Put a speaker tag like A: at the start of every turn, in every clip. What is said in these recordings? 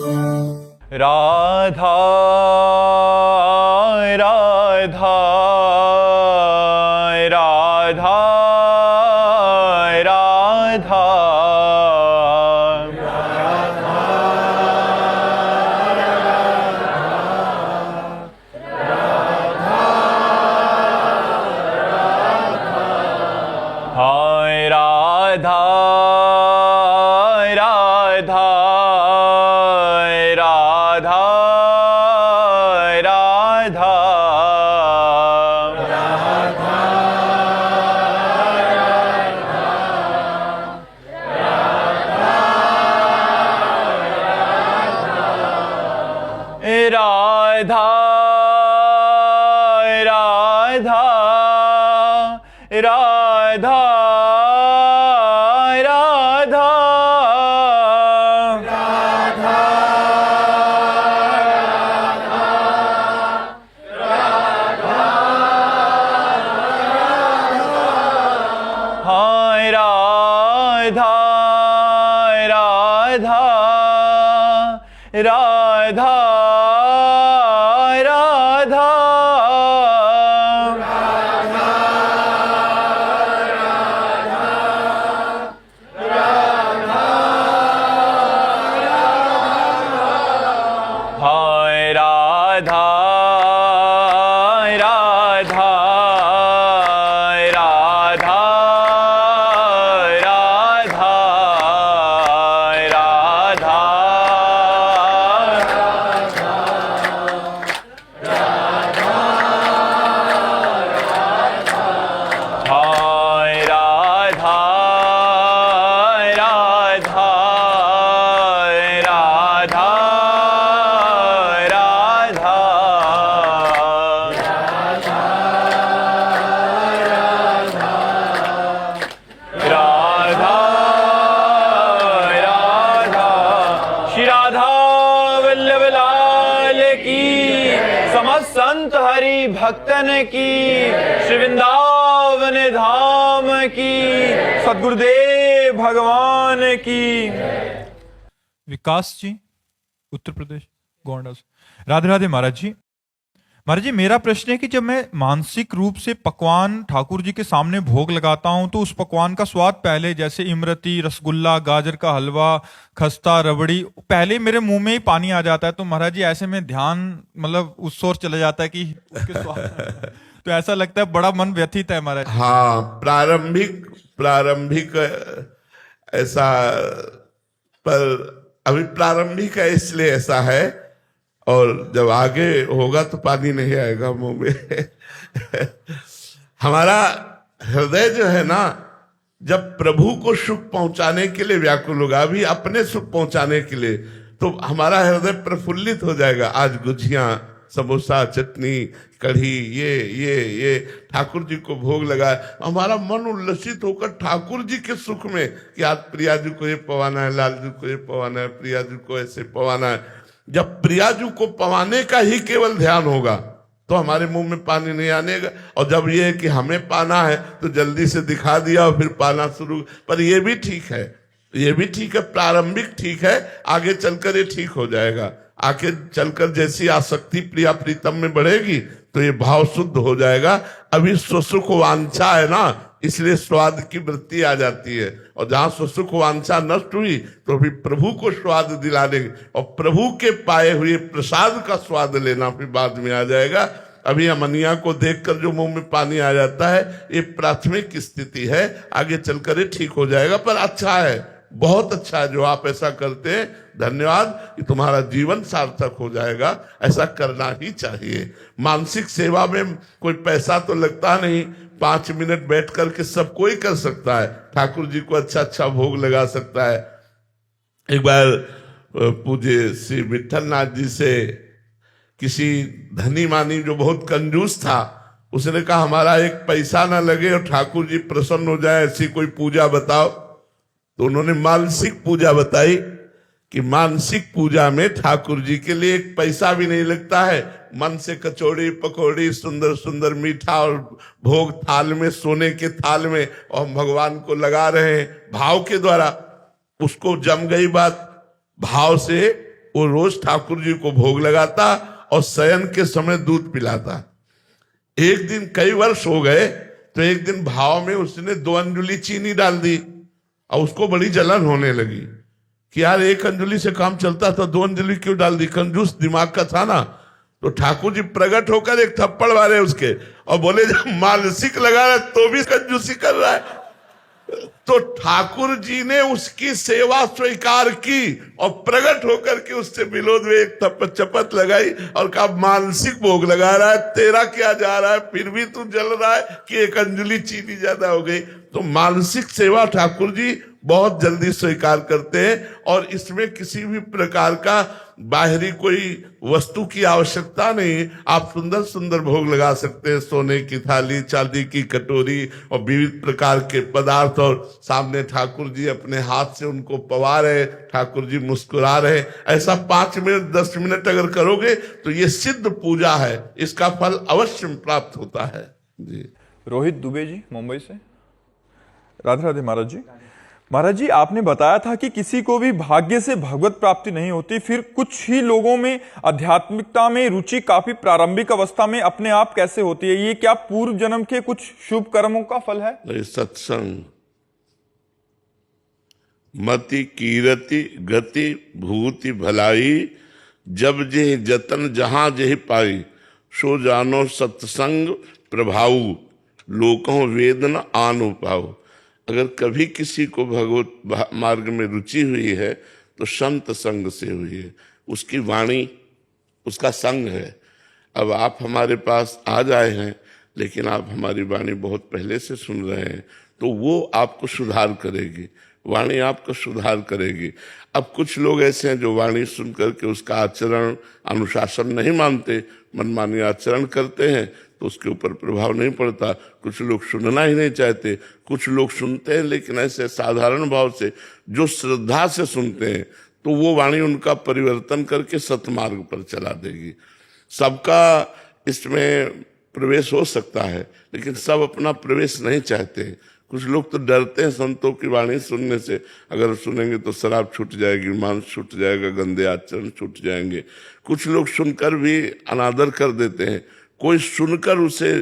A: राधा राधा राधा राधा हाय राधा राधा राधा राधा राधा राधा राधा राधा हाय राधा राधा राधा राधा हाय राधा राधा राधा राधा राधा हाय राधा राधा राधा राधा राधा राधा श्री राधा वल्लभ लाल की, समस्त संत हरि भक्तन की, श्री वृंदावन धाम की, सद्गुरुदेव भगवान की।
B: विकास जी, उत्तर प्रदेश, गोंडा से। राधे राधे महाराज जी। महाराज जी, मेरा प्रश्न है कि जब मैं मानसिक रूप से पकवान ठाकुर जी के सामने भोग लगाता हूं तो उस पकवान का स्वाद पहले, जैसे इमरती, रसगुल्ला, गाजर का हलवा, खस्ता, रबड़ी, पहले मेरे मुंह में ही पानी आ जाता है। तो महाराज जी ऐसे में ध्यान मतलब उस ओर चला जाता है कि उसके स्वाद तो ऐसा लगता है बड़ा मन व्यथित है महाराज।
C: हाँ, प्रारंभिक ऐसा, पर अभी प्रारंभिक है इसलिए ऐसा है, और जब आगे होगा तो पानी नहीं आएगा मुंह में। हमारा हृदय जो है ना, जब प्रभु को सुख पहुंचाने के लिए व्याकुल होगा, अभी अपने सुख पहुंचाने के लिए, तो हमारा हृदय प्रफुल्लित हो जाएगा। आज गुझिया, समोसा, चटनी, कढ़ी, ये ठाकुर जी को भोग लगाए, हमारा मन उल्लसित होकर ठाकुर जी के सुख में कि आज प्रिया जी को ये पवाना है, लाल जी को ये पवाना है, प्रिया जी को ऐसे पवाना है। जब प्रिया जी को पवाने का ही केवल ध्यान होगा तो हमारे मुंह में पानी नहीं आनेगा। और जब ये है कि हमें पाना है तो जल्दी से दिखा दिया और फिर पाना शुरू। पर ये भी ठीक है, ये भी ठीक है, प्रारंभिक ठीक है, आगे चलकर ये ठीक हो जाएगा। आगे चलकर जैसी आसक्ति प्रिया प्रीतम में बढ़ेगी तो ये भाव शुद्ध हो जाएगा। अभी स्वसुख वांछा है ना, इसलिए स्वाद की वृत्ति आ जाती है, और जहां स्वसुख वांछा नष्ट हुई तो भी प्रभु को स्वाद दिला देंगे, और प्रभु के पाए हुए प्रसाद का स्वाद लेना फिर बाद में आ जाएगा। अभी अमनिया को देखकर जो मुंह में पानी आ जाता है, ये प्राथमिक स्थिति है, आगे चलकर ये ठीक हो जाएगा। पर अच्छा है, बहुत अच्छा है जो आप ऐसा करते हैं, धन्यवाद, कि तुम्हारा जीवन सार्थक हो जाएगा। ऐसा करना ही चाहिए। मानसिक सेवा में कोई पैसा तो लगता नहीं, 5 मिनट बैठ करके सब कोई कर सकता है, ठाकुर जी को अच्छा अच्छा भोग लगा सकता है। एक बार पूज्य श्री विठल नाथ जी से किसी धनी मानी जो बहुत कंजूस था, उसने कहा हमारा एक पैसा ना लगे और ठाकुर जी प्रसन्न हो जाए, ऐसी कोई पूजा बताओ। तो उन्होंने मानसिक पूजा बताई कि मानसिक पूजा में ठाकुर जी के लिए एक पैसा भी नहीं लगता है। मन से कचौड़ी पकौड़ी, सुंदर सुंदर मीठा और भोग थाल में, सोने के थाल में, और भगवान को लगा रहे हैं भाव के द्वारा। उसको जम गई बात, भाव से वो रोज ठाकुर जी को भोग लगाता और शयन के समय दूध पिलाता। एक दिन कई वर्ष हो गए तो एक दिन भाव में उसने 2 अंजुली चीनी डाल दी और उसको बड़ी जलन होने लगी कि यार 1 अंजुली से काम चलता था, 2 अंजुली क्यों डाल दी। कंजूस दिमाग का था ना। तो ठाकुर जी प्रकट होकर एक थप्पड़ मारे उसके और बोले जब मानसिक लगा रहा है तो भी कंजूसी कर रहा है। तो ठाकुर जी ने उसकी सेवा स्वीकार की और प्रकट होकर के उससे विरोध में एक चपत लगाई और कहा मानसिक भोग लगा रहा है, तेरा क्या जा रहा है, फिर भी तू जल रहा है कि 1 अंजुली चीनी ज्यादा हो गई। तो मानसिक सेवा ठाकुर जी बहुत जल्दी स्वीकार करते हैं और इसमें किसी भी प्रकार का बाहरी कोई वस्तु की आवश्यकता नहीं। आप सुंदर सुंदर भोग लगा सकते हैं, सोने की थाली, चांदी की कटोरी और विविध प्रकार के पदार्थ, और सामने ठाकुर जी अपने हाथ से उनको पवा रहे, ठाकुर जी मुस्कुरा रहे। ऐसा 5 मिनट 10 मिनट अगर करोगे तो ये सिद्ध पूजा है, इसका फल अवश्य प्राप्त होता है जी।
A: रोहित दुबे जी मुंबई से। राधे राधे महाराज जी। महाराज जी, आपने बताया था कि किसी को भी भाग्य से भगवत प्राप्ति नहीं होती, फिर कुछ ही लोगों में आध्यात्मिकता में रुचि काफी प्रारंभिक अवस्था में अपने आप कैसे होती है? ये क्या पूर्व जन्म के कुछ शुभ कर्मों का फल है?
C: सत्संग, मति कीरति गति भूति भलाई, जब जे जतन जहां जे पाई, सो जानो सत्संग प्रभाऊ, लोकों वेदन आन पाओ। अगर कभी किसी को भगवत मार्ग में रुचि हुई है तो संत संग से हुई है, उसकी वाणी उसका संग है। अब आप हमारे पास आज आए हैं लेकिन आप हमारी वाणी बहुत पहले से सुन रहे हैं, तो वो आपको सुधार करेगी, वाणी आपको सुधार करेगी। अब कुछ लोग ऐसे हैं जो वाणी सुन करके उसका आचरण अनुशासन नहीं मानते, मनमानी आचरण करते हैं, तो उसके ऊपर प्रभाव नहीं पड़ता। कुछ लोग सुनना ही नहीं चाहते, कुछ लोग सुनते हैं लेकिन ऐसे साधारण भाव से, जो श्रद्धा से सुनते हैं, तो वो वाणी उनका परिवर्तन करके सतमार्ग पर चला देगी। सबका इसमें प्रवेश हो सकता है लेकिन सब अपना प्रवेश नहीं चाहते। कुछ लोग तो डरते हैं संतों की वाणी सुनने से, अगर सुनेंगे तो शराब छूट जाएगी, मांस छूट जाएगा, गंदे आचरण छूट जाएंगे। कुछ लोग सुनकर भी अनादर कर देते हैं, कोई सुनकर उसे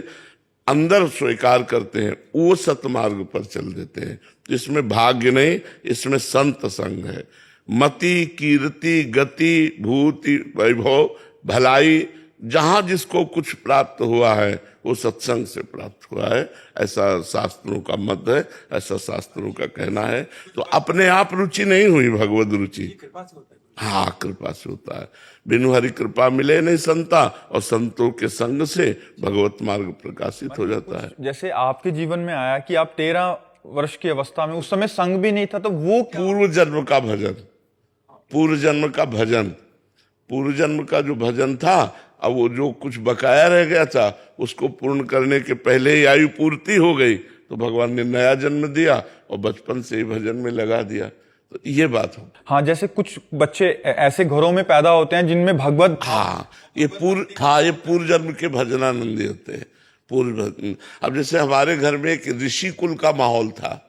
C: अंदर स्वीकार करते हैं, वो सतमार्ग पर चल देते हैं। तो इसमें भाग्य नहीं, इसमें संत संग है। मति कीर्ति गति भूति वैभव भलाई, जहां जिसको कुछ प्राप्त हुआ है वो सत्संग से प्राप्त हुआ है, ऐसा शास्त्रों का मत है, ऐसा शास्त्रों का कहना है। तो अपने आप रुचि नहीं हुई भगवत रुचि, हाँ कृपा से होता है। बिनु हरि कृपा मिले नहीं संता, और संतों के संग से भगवत मार्ग प्रकाशित हो जाता है।
A: जैसे आपके जीवन में आया कि आप 13 वर्ष की अवस्था में, उस समय संग भी नहीं था, तो वो
C: पूर्व जन्म का भजन, पूर्व जन्म का भजन, पूर्व जन्म का जो भजन था, अब वो जो कुछ बकाया रह गया था उसको पूर्ण करने के पहले ही आयु पूर्ति हो गई, तो भगवान ने नया जन्म दिया और बचपन से ही भजन में लगा दिया। तो ये बात हो।
A: हाँ, जैसे कुछ बच्चे ऐसे घरों में पैदा होते हैं जिनमें भगवत,
C: ये पूर्व जन्म के भजनानंदी होते हैं, पूर्व भजन। अब जैसे हमारे घर में एक ऋषि कुल का माहौल था,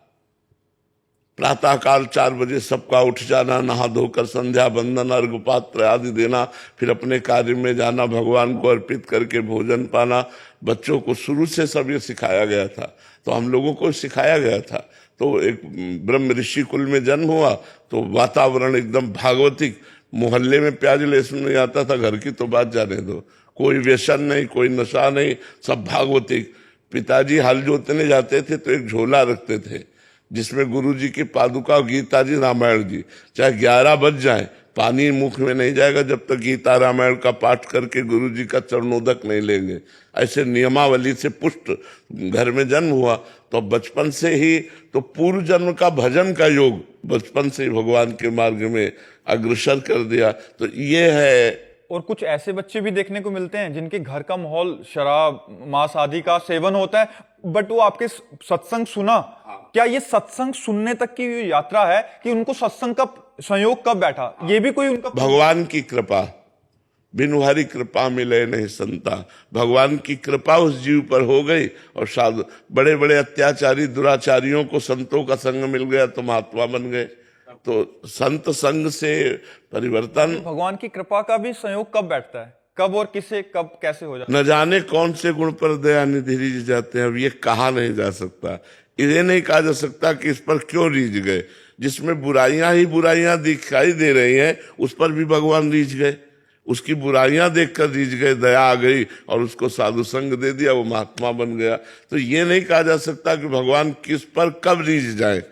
C: प्रातः काल 4 बजे सबका उठ जाना, नहा धोकर संध्या बंदन अर्घ पात्र आदि देना, फिर अपने कार्य में जाना, भगवान को अर्पित करके भोजन पाना। बच्चों को शुरू से सब ये सिखाया गया था, तो हम लोगों को सिखाया गया था। तो एक ब्रह्म ऋषि कुल में जन्म हुआ तो वातावरण एकदम भागवतिक, मोहल्ले में प्याज लहसुन नहीं आता था, घर की तो बात जाने दो, कोई व्यसन नहीं, कोई नशा नहीं, सब भागवतिक। पिताजी हल जोतने जाते थे तो एक झोला रखते थे जिसमें गुरु जी की पादुका, गीता जी, रामायण जी, चाहे 11 बज जाए पानी मुख में नहीं जाएगा जब तक गीता रामायण का पाठ करके गुरु जी का चरणोदक नहीं लेंगे। ऐसे नियमावली से पुष्ट घर में जन्म हुआ, तो बचपन से ही तो पूर्व जन्म का भजन का योग बचपन से ही भगवान के मार्ग में अग्रसर कर दिया। तो ये है।
A: और कुछ ऐसे बच्चे भी देखने को मिलते हैं जिनके घर का माहौल शराब मांस आदि का सेवन होता है, बट वो आपके सत्संग सुना। क्या ये सत्संग सुनने तक की यात्रा है कि उनको सत्संग का संयोग कब बैठा, ये भी कोई उनका
C: भगवान की कृपा, बिनु हरि कृपा मिले नहीं संता। भगवान की कृपा उस जीव पर हो गई और साधु बड़े बड़े अत्याचारी दुराचारियों को संतों का संग मिल गया तो महात्मा बन गए। तो संत संग से परिवर्तन,
A: भगवान की कृपा का भी संयोग कब बैठता है, कब और किसे कब कैसे हो जाता
C: न जाने कौन से गुण पर दया निधि रीझ जाते हैं। अब ये कहा नहीं जा सकता, ये नहीं कहा जा सकता कि इस पर क्यों रीझ गए। जिसमें बुराइयां ही बुराइयां दिखाई दे रही हैं उस पर भी भगवान रीझ गए, उसकी बुराइयां देखकर रीझ गए, दया आ गई और उसको साधु संग दे दिया, वो महात्मा बन गया। तो ये नहीं कहा जा सकता कि भगवान किस पर कब रीझ जाए।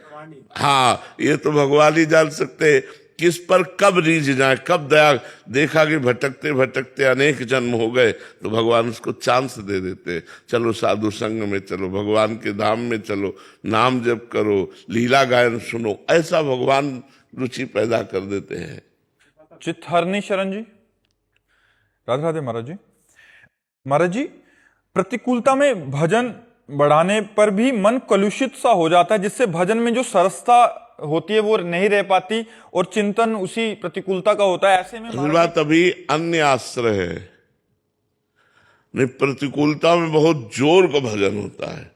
C: हाँ, ये तो भगवान ही जान सकते हैं किस पर कब रीझ जाए, कब दया। देखा कि भटकते भटकते अनेक जन्म हो गए तो भगवान उसको चांस दे देते, चलो साधु संग में चलो, भगवान के धाम में चलो, नाम जप करो, लीला गायन सुनो, ऐसा भगवान रुचि पैदा कर देते हैं।
A: चित्तहरणी शरण जी, राधे राधे महाराज जी। महाराज जी, प्रतिकूलता में भजन बढ़ाने पर भी मन कलुषित सा हो जाता है, जिससे भजन में जो सरसता होती है वो नहीं रह पाती और चिंतन उसी प्रतिकूलता का होता है। ऐसे में
C: असल बात अभी अन्य आश्रय है, नहीं प्रतिकूलता में बहुत जोर का भजन होता है,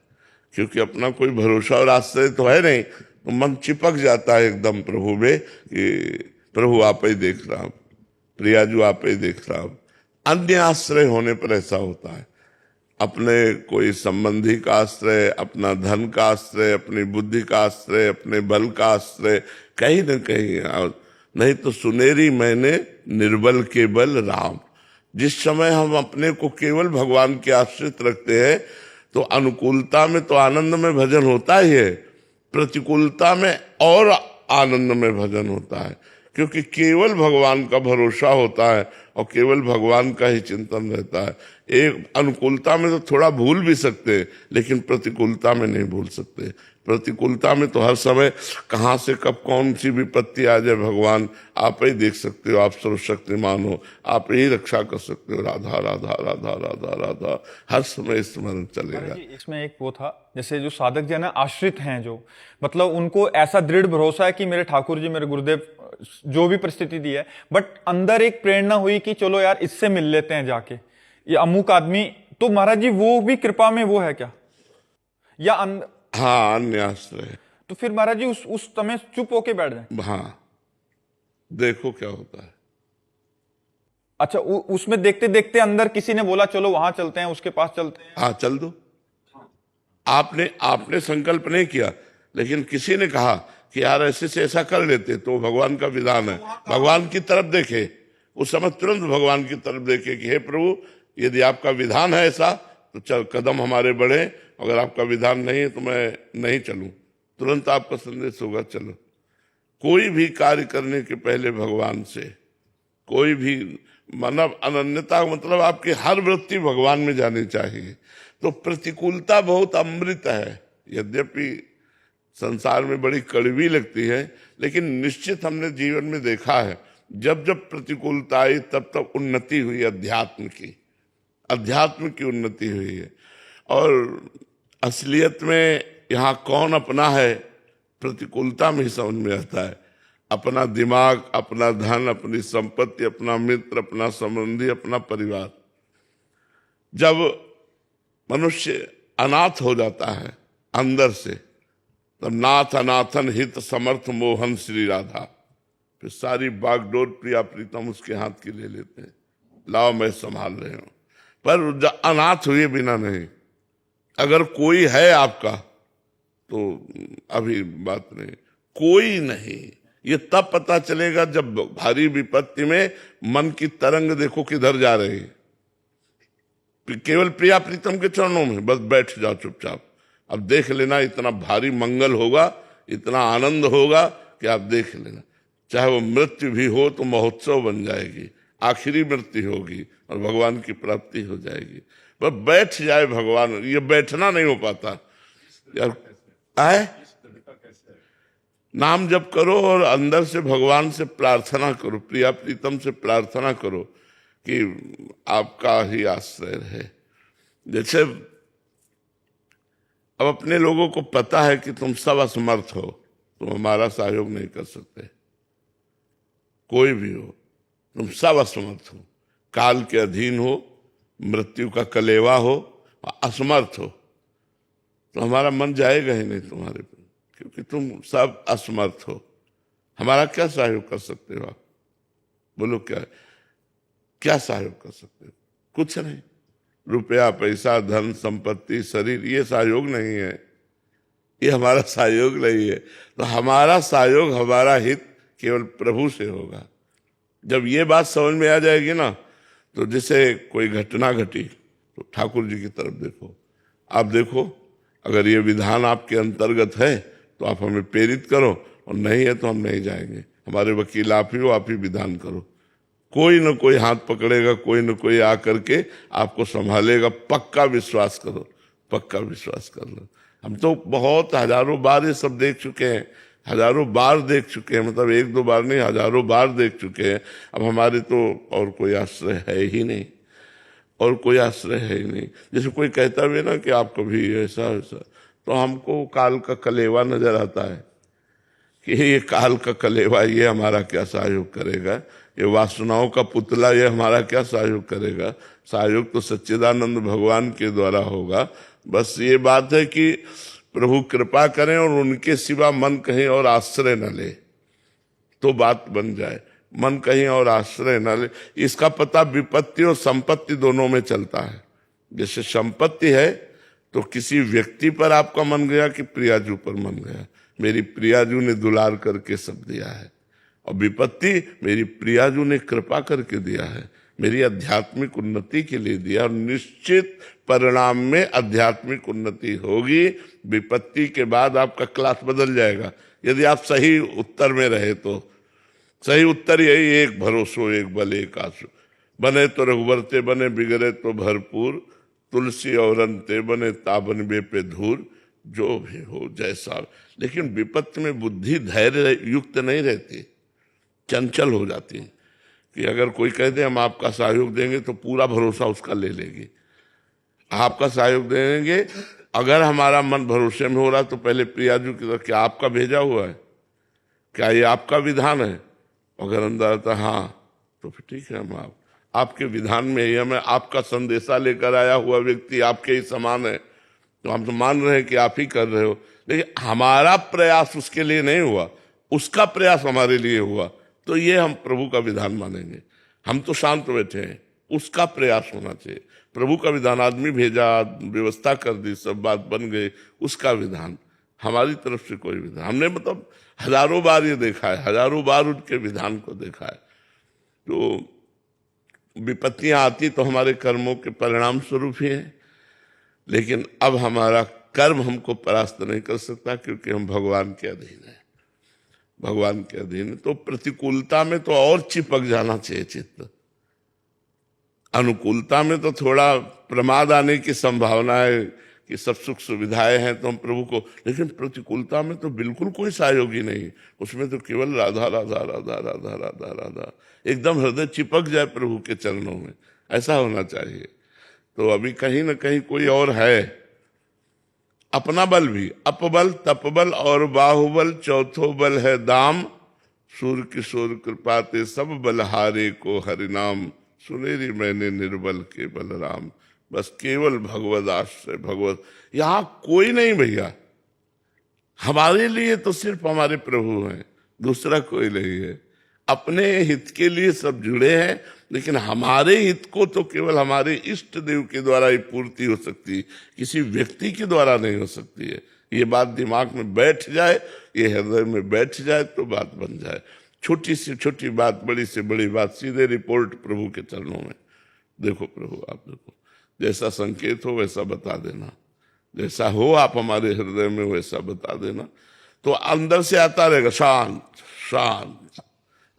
C: क्योंकि अपना कोई भरोसा और आश्रय तो है नहीं, तो मन चिपक जाता है एकदम प्रभु में कि प्रभु आप ही देख रहा, प्रियाजू आप ही देख रहा। अन्य आश्रय होने पर ऐसा होता है, अपने कोई संबंधी का आश्रय, अपना धन का आश्रय, अपनी बुद्धि का आश्रय, अपने बल का आश्रय, कहीं न कहीं। नहीं तो सुनेरी मैंने निर्बल केवल राम। जिस समय हम अपने को केवल भगवान के आश्रित रखते हैं तो अनुकूलता में तो आनंद में भजन होता ही है, प्रतिकूलता में और आनंद में भजन होता है, क्योंकि केवल भगवान का भरोसा होता है और केवल भगवान का ही चिंतन रहता है। एक अनुकूलता में तो थोड़ा भूल भी सकते हैं, लेकिन प्रतिकूलता में नहीं भूल सकते। प्रतिकूलता में तो हर समय कहाँ से कब कौन सी विपत्ति आ जाए भगवान आप ही देख सकते हो, आप सर्वशक्तिमान हो, आप ही रक्षा कर सकते हो। राधा राधा राधा राधा राधा हर समय स्मरण चलेगा।
A: इसमें एक वो था, जैसे जो साधक जन आश्रित हैं, जो मतलब उनको ऐसा दृढ़ भरोसा है कि मेरे ठाकुर जी, मेरे गुरुदेव जो भी परिस्थिति दी है, बट अंदर एक प्रेरणा हुई कि चलो यार इससे मिल लेते हैं जाके, ये अमुक आदमी। तो महाराज जी वो भी कृपा में वो है क्या, या
C: हाँ, अन्य आश्रय।
A: तो फिर महाराज जी उस समय चुप होके बैठ जाए।
C: हाँ, देखो क्या होता है।
A: अच्छा, उसमें देखते देखते अंदर किसी ने बोला चलो वहां चलते हैं, उसके पास चलते हैं।
C: हाँ, चल दो। आपने संकल्प नहीं किया, लेकिन किसी ने कहा कि यार ऐसे से ऐसा कर लेते, तो भगवान का विधान है। भगवान की तरफ देखे, उस समय तुरंत भगवान की तरफ देखे कि हे प्रभु, यदि आपका विधान है ऐसा तो चल कदम हमारे बढ़े, अगर आपका विधान नहीं है तो मैं नहीं चलूं। तुरंत आपका संदेश होगा चलो। कोई भी कार्य करने के पहले भगवान से, कोई भी मानव अनन्यता, मतलब आपकी हर वृत्ति भगवान में जानी चाहिए। तो प्रतिकूलता बहुत अमृत है, यद्यपि संसार में बड़ी कड़वी लगती है, लेकिन निश्चित हमने जीवन में देखा है जब जब प्रतिकूलता आई तब तब उन्नति हुई, अध्यात्म की उन्नति हुई है। और असलियत में यहाँ कौन अपना है, प्रतिकूलता में ही समझ में आता है। अपना दिमाग, अपना धन, अपनी संपत्ति, अपना मित्र, अपना संबंधी, अपना परिवार। जब मनुष्य अनाथ हो जाता है अंदर से, तब नाथ अनाथन हित समर्थ मोहन श्री राधा, फिर सारी बागडोर प्रिया प्रीतम उसके हाथ की ले लेते हैं, लाओ मैं संभाल रहे हूं। पर अनाथ हुए बिना नहीं। अगर कोई है आपका तो अभी बात नहीं, कोई नहीं। ये तब पता चलेगा जब भारी विपत्ति में मन की तरंग देखो किधर जा रही है। केवल प्रिया प्रीतम के चरणों में बस बैठ जाओ चुपचाप, अब देख लेना, इतना भारी मंगल होगा, इतना आनंद होगा कि आप देख लेना। चाहे वो मृत्यु भी हो तो महोत्सव बन जाएगी, आखिरी मृत्यु होगी और भगवान की प्राप्ति हो जाएगी। पर बैठ जाए भगवान, ये बैठना नहीं हो पाता यार। आए नाम जप करो और अंदर से भगवान से प्रार्थना करो, प्रिया प्रीतम से प्रार्थना करो कि आपका ही आश्रय रहे। जैसे अब अपने लोगों को पता है कि तुम सब असमर्थ हो, तुम हमारा सहयोग नहीं कर सकते, कोई भी हो, तुम सब असमर्थ हो, काल के अधीन हो, मृत्यु का कलेवा हो, असमर्थ हो, तो हमारा मन जाएगा ही नहीं तुम्हारे पर, क्योंकि तुम सब असमर्थ हो। हमारा क्या सहयोग कर सकते हो आप? बोलो क्या सहयोग कर सकते हो? कुछ नहीं। रुपया, पैसा, धन, संपत्ति, शरीर, ये सहयोग नहीं है, ये हमारा सहयोग नहीं है। तो हमारा सहयोग, हमारा हित केवल प्रभु से होगा। जब ये बात समझ में आ जाएगी ना, तो जैसे कोई घटना घटी तो ठाकुर जी की तरफ देखो, आप देखो अगर ये विधान आपके अंतर्गत है तो आप हमें प्रेरित करो, और नहीं है तो हम नहीं जाएंगे। हमारे वकील आप ही हो, आप ही विधान करो। कोई न कोई हाथ पकड़ेगा, कोई न कोई आकर के आपको संभालेगा। पक्का विश्वास करो, पक्का विश्वास कर लो। हम तो बहुत हजारों बार ये सब देख चुके हैं, हजारों बार देख चुके हैं, मतलब एक दो बार नहीं, हजारों बार देख चुके हैं। अब हमारे तो और कोई आश्रय है ही नहीं, और कोई आश्रय है ही नहीं। जैसे कोई कहता भी ना कि आप कभी ऐसा ऐसा, तो हमको काल का कलेवा नजर आता है कि ये काल का कलेवा, ये हमारा क्या सहयोग करेगा? ये वासनाओं का पुतला, ये हमारा क्या सहयोग करेगा? सहयोग तो सच्चिदानंद भगवान के द्वारा होगा। बस ये बात है कि प्रभु कृपा करें और उनके सिवा मन कहीं और आश्रय न ले, तो बात बन जाए। मन कहीं और आश्रय न ले। इसका पता विपत्ति और संपत्ति दोनों में चलता है। जैसे संपत्ति है तो किसी व्यक्ति पर आपका मन गया कि प्रियाजू पर मन गया, मेरी प्रियाजू ने दुलार करके सब दिया है। और विपत्ति मेरी प्रियाजू ने कृपा करके दिया है, मेरी आध्यात्मिक उन्नति के लिए दिया, और निश्चित परिणाम में आध्यात्मिक उन्नति होगी। विपत्ति के बाद आपका क्लास बदल जाएगा यदि आप सही उत्तर में रहे तो। सही उत्तर यही, एक भरोसो एक बल एक आसो, बने तो रघुवर ते बने, बिगड़े तो भरपूर, तुलसी और अंते बने ताबन बे पे धूर, जो भी हो जैसा। लेकिन विपत्ति में बुद्धि धैर्य युक्त नहीं रहती, चंचल हो जाती है। कि अगर कोई कह दे हम आपका सहयोग देंगे तो पूरा भरोसा उसका ले लेगी। आपका सहयोग देंगे, अगर हमारा मन भरोसे में हो रहा तो पहले प्रियाजू की तरफ, क्या आपका भेजा हुआ है, क्या ये आपका विधान है? अगर अंदर आता हाँ, तो फिर ठीक है, हम आपके विधान में ही, हमें आपका संदेशा लेकर आया हुआ व्यक्ति आपके ही समान है, तो हम तो मान रहे हैं कि आप ही कर रहे हो। लेकिन हमारा प्रयास उसके लिए नहीं हुआ, उसका प्रयास हमारे लिए हुआ, तो ये हम प्रभु का विधान मानेंगे। हम तो शांत बैठे हैं, उसका प्रयास होना चाहिए। प्रभु का विधान, आदमी भेजा, व्यवस्था कर दी, सब बात बन गई, उसका विधान। हमारी तरफ से कोई विधान हमने, मतलब हजारों बार ये देखा है, हजारों बार उनके विधान को देखा है। तो विपत्तियां आती तो हमारे कर्मों के परिणाम स्वरूप ही है, लेकिन अब हमारा कर्म हमको परास्त नहीं कर सकता, क्योंकि हम भगवान के अधीन हैं, भगवान के अधीन। तो प्रतिकूलता में तो और चिपक जाना चाहिए चित्त, अनुकूलता में तो थोड़ा प्रमाद आने की संभावना है कि सब सुख सुविधाएं हैं तो हम प्रभु को, लेकिन प्रतिकूलता में तो बिल्कुल कोई सहयोगी नहीं, उसमें तो केवल राधा राधा राधा राधा राधा राधा, एकदम हृदय चिपक जाए प्रभु के चरणों में, ऐसा होना चाहिए। तो अभी कहीं ना कहीं कोई और है। अपना बल भी, अपबल तपबल और बाहुबल, चौथो बल है दाम, सूर किशोर कृपाते सब बलहारे को हरिनाम, सुनेरी मैंने निर्बल के बलराम। बस केवल भगवद आश्रय, भगवत, यहां कोई नहीं भैया। हमारे लिए तो सिर्फ हमारे प्रभु हैं, दूसरा कोई नहीं है। अपने हित के लिए सब जुड़े हैं, लेकिन हमारे हित को तो केवल हमारे इष्ट देव के द्वारा ही पूर्ति हो सकती है, किसी व्यक्ति के द्वारा नहीं हो सकती है। ये बात दिमाग में बैठ जाए, ये हृदय में बैठ जाए तो बात बन जाए। छोटी से छोटी बात, बड़ी से बड़ी बात, सीधे रिपोर्ट प्रभु के चरणों में। देखो प्रभु, आप देखो, जैसा संकेत हो वैसा बता देना, जैसा हो आप हमारे हृदय में वैसा बता देना। तो अंदर से आता रहेगा शांत शांत,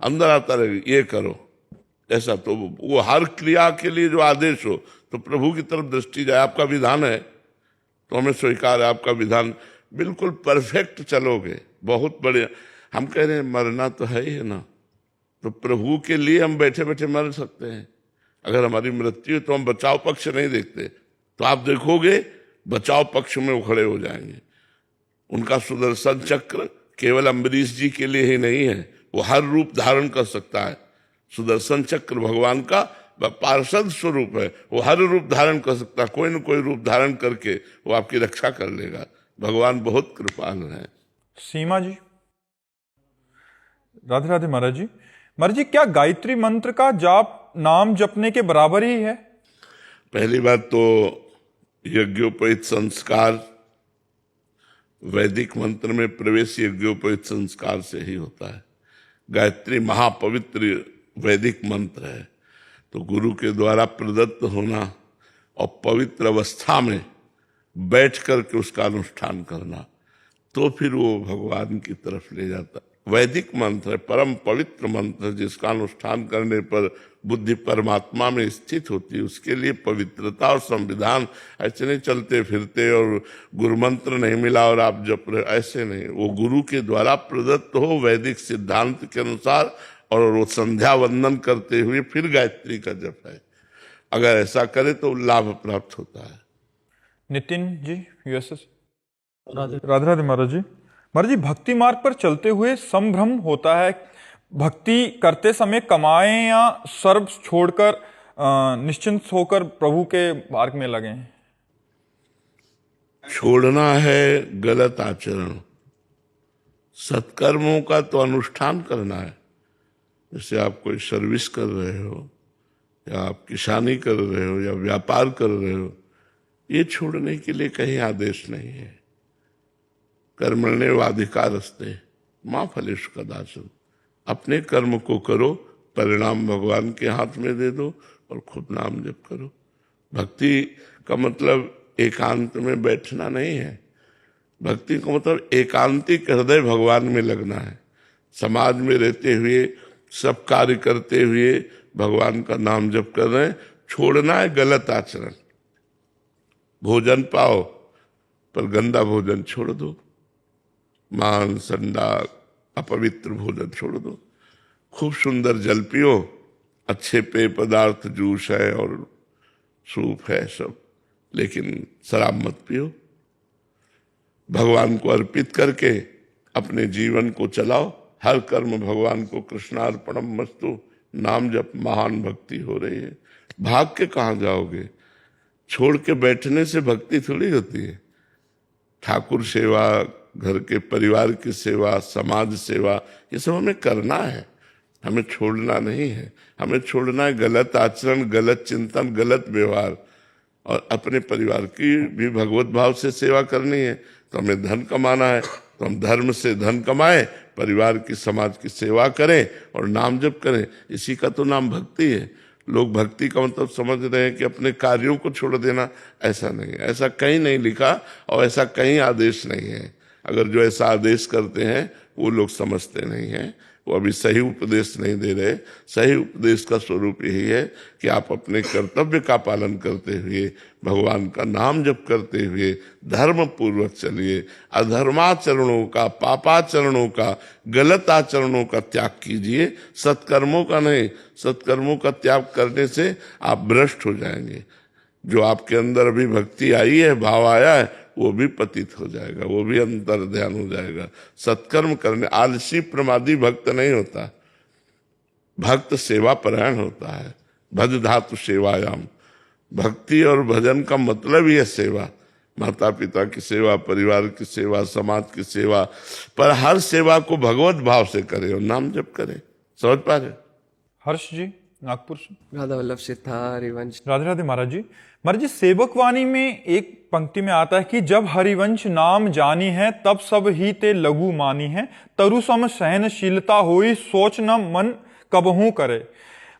C: अंदर आता रहेगा ये करो ऐसा। तो वो हर क्रिया के लिए जो आदेश हो तो प्रभु की तरफ दृष्टि जाए। आपका विधान है तो हमें स्वीकार है, आपका विधान बिल्कुल परफेक्ट चलोगे, बहुत बढ़िया। हम कह रहे हैं मरना तो है ही है ना, तो प्रभु के लिए हम बैठे बैठे मर सकते हैं। अगर हमारी मृत्यु है तो हम बचाव पक्ष नहीं देखते, तो आप देखोगे बचाव पक्ष में वो खड़े हो जाएंगे। उनका सुदर्शन चक्र केवल अम्बरीश जी के लिए ही नहीं है, वो हर रूप धारण कर सकता है। सुदर्शन चक्र भगवान का पार्षद स्वरूप है, वो हर रूप धारण कर सकता है, कोई न कोई रूप धारण करके वो आपकी रक्षा कर लेगा। भगवान बहुत कृपालु है।
A: सीमा जी, राधे राधे महाराज जी। महाराज जी, क्या गायत्री मंत्र का जाप नाम जपने के बराबर ही है?
C: पहली बात तो यज्ञोपवीत संस्कार, वैदिक मंत्र में प्रवेश यज्ञोपवीत संस्कार से ही होता है। गायत्री महापवित्र वैदिक मंत्र है, तो गुरु के द्वारा प्रदत्त होना और पवित्र अवस्था में बैठ करके उसका अनुष्ठान करना, तो फिर वो भगवान की तरफ ले जाता। वैदिक मंत्र है, परम पवित्र मंत्र, जिसका अनुष्ठान करने पर बुद्धि परमात्मा में स्थित होती है। उसके लिए पवित्रता और संविधान, ऐसे नहीं चलते फिरते और गुरु मंत्र नहीं मिला और आप जप रहे, ऐसे नहीं। वो गुरु के द्वारा प्रदत्त हो वैदिक सिद्धांत के अनुसार, और वो संध्या वंदन करते हुए फिर गायत्री का जप है। अगर ऐसा करे तो लाभ प्राप्त होता है।
A: नितिन जी, यूएसएस। राधे राधे महाराज जी। महाराज जी, भक्ति मार्ग पर चलते हुए संभ्रम होता है, भक्ति करते समय कमाएं या सर्व छोड़कर निश्चिंत होकर प्रभु के मार्ग में लगे।
C: छोड़ना है गलत आचरण, सत्कर्मों का तो अनुष्ठान करना है। जैसे आप कोई सर्विस कर रहे हो, या आप किसानी कर रहे हो, या व्यापार कर रहे हो, ये छोड़ने के लिए कहीं आदेश नहीं है। कर्मण्येवाधिकारस्ते मां फलेषु कदाचन। अपने कर्म को करो, परिणाम भगवान के हाथ में दे दो और खुद नाम जप करो। भक्ति का मतलब एकांत में बैठना नहीं है। भक्ति का मतलब एकांतिक हृदय भगवान में लगना है। समाज में रहते हुए, सब कार्य करते हुए भगवान का नाम जप कर रहे हैं। छोड़ना है गलत आचरण। भोजन पाओ पर गंदा भोजन छोड़ दो, मांस, अंडा, अपवित्र भोजन छोड़ दो। खूब सुंदर जल पियो, अच्छे पेय पदार्थ, जूस है और सूप है सब, लेकिन शराब मत पियो। भगवान को अर्पित करके अपने जीवन को चलाओ। हर कर्म भगवान को कृष्णार्पणम मस्तु। नाम जप, महान भक्ति हो रही है। भाग के कहाँ जाओगे? छोड़ के बैठने से भक्ति थोड़ी होती है। ठाकुर सेवा, घर के परिवार की सेवा, समाज सेवा, ये सब हमें करना है, हमें छोड़ना नहीं है। हमें छोड़ना है गलत आचरण, गलत चिंतन, गलत व्यवहार। और अपने परिवार की भी भगवत भाव से सेवा करनी है। तो हमें धन कमाना है, तो हम धर्म से धन कमाएं, परिवार की, समाज की सेवा करें और नाम जप करें। इसी का तो नाम भक्ति है। लोग भक्ति का मतलब समझ रहे हैं कि अपने कार्यों को छोड़ देना। ऐसा नहीं है, ऐसा कहीं नहीं लिखा और ऐसा कहीं आदेश नहीं है। अगर जो ऐसा आदेश करते हैं वो लोग समझते नहीं हैं, वो अभी सही उपदेश नहीं दे रहे। सही उपदेश का स्वरूप यही है कि आप अपने कर्तव्य का पालन करते हुए, भगवान का नाम जप करते हुए धर्म पूर्वक चलिए। अधर्माचरणों का, पापाचरणों का, गलत आचरणों का त्याग कीजिए, सत्कर्मों का नहीं। सत्कर्मों का त्याग करने से आप भ्रष्ट हो जाएंगे। जो आपके अंदर अभी भक्ति आई है, भाव आया है, वो भी पतित हो जाएगा, वो भी अंतर ध्यान हो जाएगा। सत्कर्म करने, आलसी प्रमादी भक्त नहीं होता, भक्त सेवा परायण होता है। भज धातु सेवायाम। भक्ति और भजन का मतलब ही है सेवा। माता पिता की सेवा, परिवार की सेवा, समाज की सेवा, पर हर सेवा को भगवत भाव से करें और नाम जप करें। समझ पा रहे?
A: हर्ष जी, नागपुर से।
D: राधा वल्लभ सिद्धा हरिवंश।
A: राधे राधे महाराज जी। महाराज जी, सेवकवाणी में एक पंक्ति में आता है कि जब हरिवंश नाम जानी है, तब सब ही ते लघु मानी है। तरु सम सहनशीलता होई, सोच न मन कबहू करे।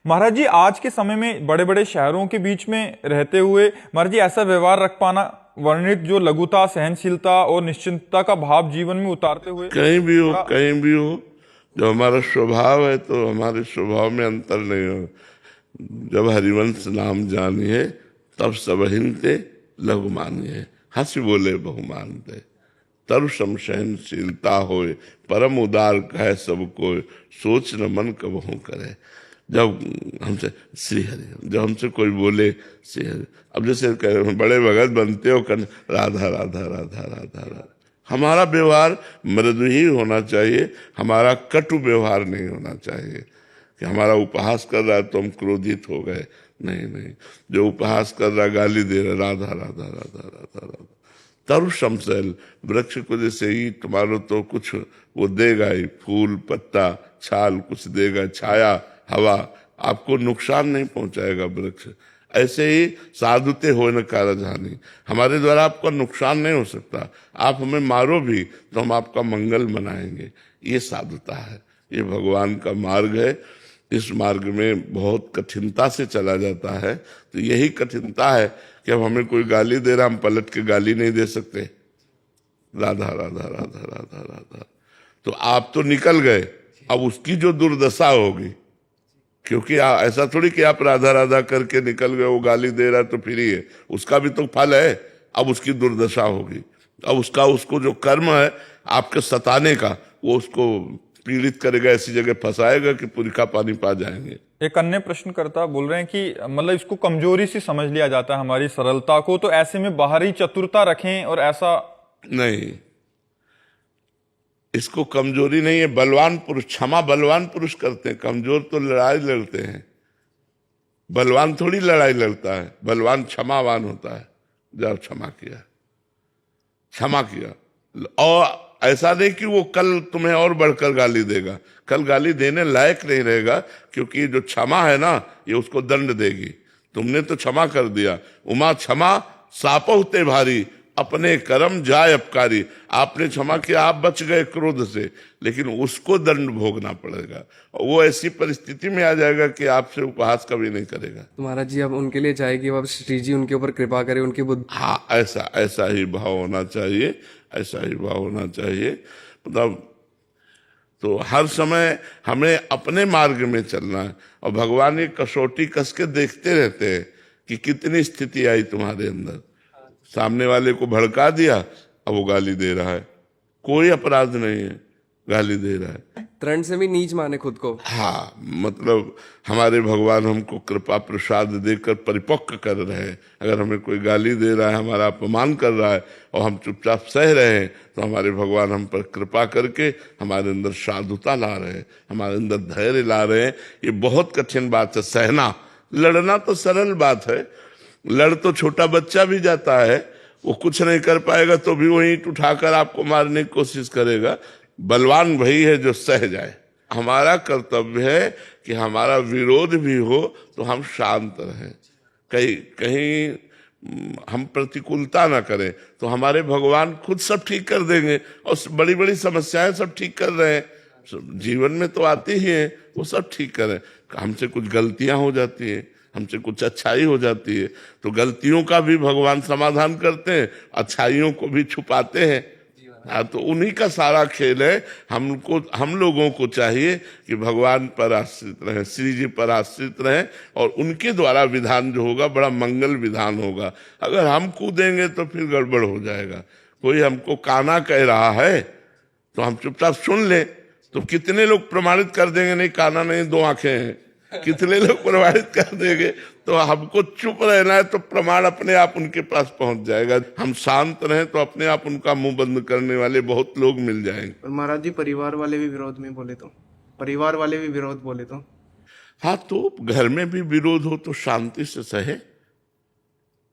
A: महाराज जी, आज के समय में बड़े बड़े शहरों के बीच में रहते हुए महाराज जी ऐसा व्यवहार रख पाना, वर्णित जो लघुता, सहनशीलता और निश्चिंतता का भाव जीवन में उतारते हुए,
C: कहीं भी हो, कहीं भी हो, जो हमारा स्वभाव है तो हमारे स्वभाव में अंतर नहीं हो। जब हरिवंश नाम जानिए, तब सब हिंते लघु मानिए। हंस बोले बहु मानते। तरु सम सहनशीलता होए, परम उदार कहे सब कोई, सोच न मन कबहू करे। जब हमसे श्री हरि, जब हमसे कोई बोले श्री हरि, अब जैसे बड़े भगत बनते हो कर राधा राधा राधा राधा राधा, हमारा व्यवहार मृदु ही होना चाहिए, हमारा कटु व्यवहार नहीं होना चाहिए कि हमारा उपहास कर रहा है तो हम क्रोधित हो गए। नहीं नहीं, जो उपहास कर रहा, गाली दे रहा, राधा राधा राधा राधा राधा। तरु समशैल, वृक्ष को जैसे ईंट मारो तो कुछ वो देगा ही, फूल, पत्ता, छाल कुछ देगा, छाया, हवा, आपको नुकसान नहीं पहुंचाएगा वृक्ष। ऐसे ही साधुते हो न कारज हानि, हमारे द्वारा आपका नुकसान नहीं हो सकता। आप हमें मारो भी तो हम आपका मंगल मनाएंगे। ये साधुता है, ये भगवान का मार्ग है। इस मार्ग में बहुत कठिनता से चला जाता है। तो यही कठिनता है कि अब हमें कोई गाली दे रहा, हम पलट के गाली नहीं दे सकते। राधा राधा राधा राधा राधा, तो आप तो निकल गए, अब उसकी जो दुर्दशा होगी, क्योंकि ऐसा थोड़ी कि आप राधा राधा करके निकल गए, वो गाली दे रहा है तो फिर ही है, उसका भी तो फल है। अब उसकी दुर्दशा होगी, अब उसको जो कर्म है आपके सताने का, वो उसको पीड़ित करेगा, ऐसी जगह फंसाएगा कि पुरखा पानी पा जाएंगे।
A: एक अन्य प्रश्नकर्ता बोल रहे हैं कि मतलब इसको कमजोरी से समझ लिया जाता है हमारी सरलता को, तो ऐसे में बाहरी चतुरता रखें और ऐसा
C: नहीं, इसको कमजोरी नहीं है। बलवान पुरुष, क्षमा बलवान पुरुष करते हैं, कमजोर तो लड़ाई लड़ते हैं। बलवान थोड़ी लड़ाई लड़ता है, बलवान क्षमावान होता है। जब क्षमा किया, और ऐसा नहीं कि वो कल तुम्हें और बढ़कर गाली देगा, कल गाली देने लायक नहीं रहेगा, क्योंकि जो क्षमा है ना, ये उसको दंड देगी। तुमने तो क्षमा कर दिया, उमा क्षमा सापहुते भारी, अपने कर्म जाय अपकारी। आपने क्षमा किया, आप बच गए क्रोध से, लेकिन उसको दंड भोगना पड़ेगा। और वो ऐसी परिस्थिति में आ जाएगा कि आपसे उपहास कभी नहीं करेगा।
D: तो महाराज जी अब उनके लिए जाएगी, अब श्री जी उनके ऊपर कृपा करे, उनकी बुद्धि।
C: हाँ, ऐसा ही भाव होना चाहिए, ऐसा ही भाव होना चाहिए। मतलब तो हर समय हमें अपने मार्ग में चलना है, और भगवान ये कसौटी कस के देखते रहते हैं कि कितनी स्थिति आई तुम्हारे अंदर। सामने वाले को भड़का दिया, अब वो गाली दे रहा है, कोई अपराध नहीं है, गाली दे रहा है।
D: तरण से भी नीच माने खुद को।
C: हाँ, मतलब हमारे भगवान हमको कृपा प्रसाद देकर परिपक्व कर रहे हैं। अगर हमें कोई गाली दे रहा है, हमारा अपमान कर रहा है, और हम चुपचाप सह रहे हैं, तो हमारे भगवान हम पर कृपा करके हमारे अंदर साधुता ला रहे हैं, हमारे अंदर धैर्य ला रहे हैं। ये बहुत कठिन बात है सहना। लड़ना तो सरल बात है, लड़ तो छोटा बच्चा भी जाता है, वो कुछ नहीं कर पाएगा तो भी वो ईंट उठाकर आपको मारने की कोशिश करेगा। बलवान वही है जो सह जाए। हमारा कर्तव्य है कि हमारा विरोध भी हो तो हम शांत रहें, कहीं हम प्रतिकूलता ना करें, तो हमारे भगवान खुद सब ठीक कर देंगे। और बड़ी बड़ी समस्याएं सब ठीक कर रहे हैं, जीवन में तो आती ही हैं, वो सब ठीक करें। हमसे कुछ गलतियां हो जाती हैं, हमसे कुछ अच्छाई हो जाती है, तो गलतियों का भी भगवान समाधान करते हैं, अच्छाइयों को भी छुपाते हैं। हाँ, तो उन्हीं का सारा खेल है। हम लोगों को चाहिए कि भगवान पर आश्रित रहें, श्री जी पर आश्रित रहें, और उनके द्वारा विधान जो होगा बड़ा मंगल विधान होगा। अगर हम कूदेंगे तो फिर गड़बड़ हो जाएगा। कोई हमको काना कह रहा है तो हम चुपचाप सुन ले, तो कितने लोग प्रमाणित कर देंगे नहीं काना नहीं, दो आंखें हैं, कितने लोग प्रमाणित कर देंगे। तो हमको चुप रहना है, तो प्रमाण अपने आप उनके पास पहुंच जाएगा। हम शांत रहें तो अपने आप उनका मुंह बंद करने वाले बहुत लोग मिल जाएंगे।
E: और महाराज जी परिवार वाले भी विरोध में बोले तो, परिवार वाले भी विरोध बोले तो।
C: हाँ, तो घर में भी विरोध हो तो शांति से सहे।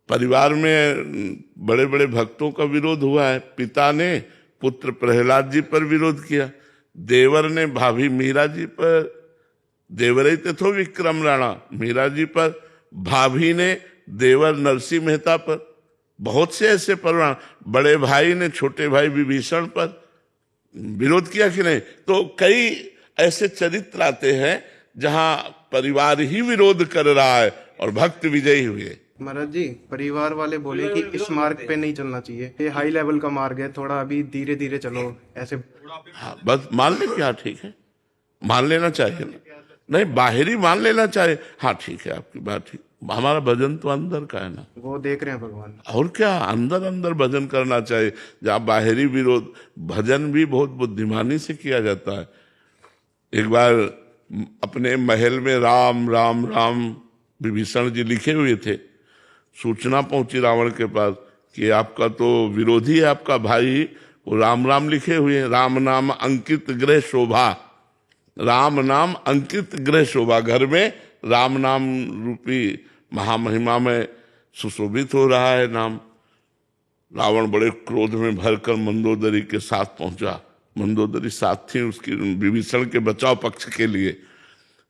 C: परिवार में बड़े बड़े भक्तों का विरोध हुआ है। पिता ने पुत्र प्रहलाद जी पर विरोध किया, देवर ने भाभी मीरा जी पर, देवरे थे विक्रम राणा मीरा जी पर, भाभी ने देवर नरसिंह मेहता पर, बहुत से ऐसे परिवार, बड़े भाई ने छोटे भाई विभीषण पर विरोध किया कि नहीं। तो कई ऐसे चरित्र आते हैं जहां परिवार ही विरोध कर रहा है और भक्त विजयी हुए।
E: महाराज जी परिवार वाले बोले कि इस मार्ग पे नहीं चलना चाहिए, ये हाई लेवल का मार्ग है, थोड़ा अभी धीरे धीरे चलो ऐसे।
C: हाँ, बस मान ले क्या ठीक है, मान लेना चाहिए ना, नहीं बाहरी मान लेना चाहिए। हाँ ठीक है, आपकी बात ठीक, हमारा भजन तो अंदर का है ना,
E: वो देख रहे हैं भगवान।
C: और क्या, अंदर अंदर भजन करना चाहिए। जहाँ बाहरी विरोध, भजन भी बहुत बुद्धिमानी से किया जाता है। एक बार अपने महल में राम राम राम विभीषण जी लिखे हुए थे, सूचना पहुंची रावण के पास कि आपका तो विरोधी है, आपका भाई, वो राम राम लिखे हुए हैं। राम नाम अंकित गृह शोभा, राम नाम अंकित गृह शोभा, घर में राम नाम रूपी महामहिमा में सुशोभित हो रहा है नाम। रावण बड़े क्रोध में भरकर मंदोदरी के साथ पहुंचा मंदोदरी साथ थी उसकी विभीषण के बचाव पक्ष के लिए।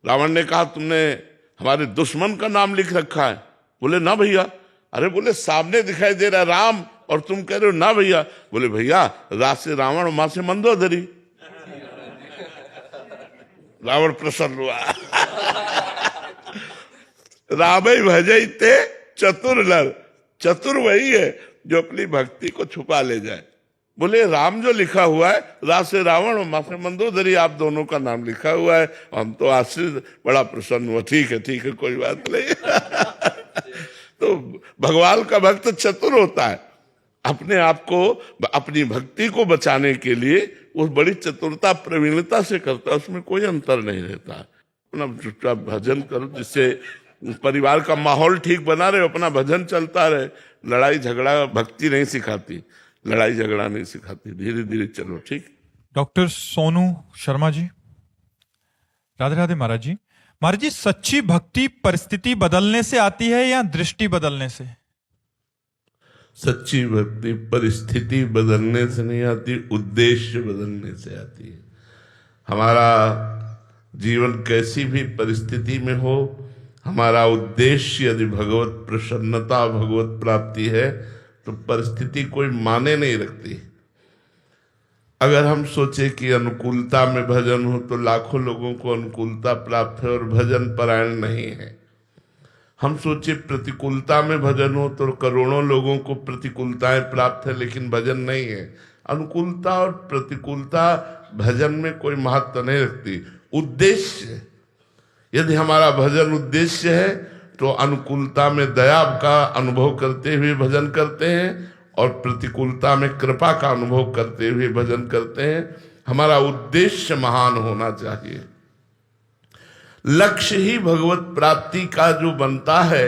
C: रावण ने कहा तुमने हमारे दुश्मन का नाम लिख रखा है? बोले ना भैया। अरे बोले सामने दिखाई दे रहा राम और तुम कह रहे हो ना भैया। बोले भैया रा से रावण और मां से मंदोदरी। रावण प्रसन्न हुआ। राम भजई ते चतुर नर, चतुर वही है जो अपनी भक्ति को छुपा ले जाए। बोले राम जो लिखा हुआ है रा से रावण और मां से मंदोदरी, आप दोनों का नाम लिखा हुआ है। हम तो आश्चर्य, बड़ा प्रसन्न हुआ। ठीक है कोई बात नहीं। तो भगवान का भक्त चतुर होता है, अपने आप को अपनी भक्ति को बचाने के लिए वो बड़ी चतुरता प्रवीणता से करता है, उसमें कोई अंतर नहीं रहता। अपना चुपचाप भजन करो, जिससे परिवार का माहौल ठीक बना रहे, अपना भजन चलता रहे। लड़ाई झगड़ा भक्ति नहीं सिखाती, लड़ाई झगड़ा नहीं सिखाती। धीरे धीरे चलो। ठीक।
B: डॉक्टर सोनू शर्मा जी। राधे राधे महाराज जी। महाराज जी, सच्ची भक्ति परिस्थिति बदलने से आती है या दृष्टि बदलने से?
C: सच्ची भक्ति परिस्थिति बदलने से नहीं आती, उद्देश्य बदलने से आती है। हमारा जीवन कैसी भी परिस्थिति में हो, हमारा उद्देश्य यदि भगवत प्रसन्नता भगवत प्राप्ति है तो परिस्थिति कोई माने नहीं रखती। अगर हम सोचे कि अनुकूलता में भजन हो तो लाखों लोगों को अनुकूलता प्राप्त है और भजन परायण नहीं है। हम सोचे प्रतिकूलता में भजन हो तो करोड़ों लोगों को प्रतिकूलताएं प्राप्त है लेकिन भजन नहीं है। अनुकूलता और प्रतिकूलता भजन में कोई महत्व नहीं रखती। उद्देश्य, यदि हमारा भजन उद्देश्य है तो अनुकूलता में दया का अनुभव करते हुए भजन करते हैं और प्रतिकूलता में कृपा का अनुभव करते हुए भजन करते हैं। हमारा उद्देश्य महान होना चाहिए। लक्ष्य ही भगवत प्राप्ति का जो बनता है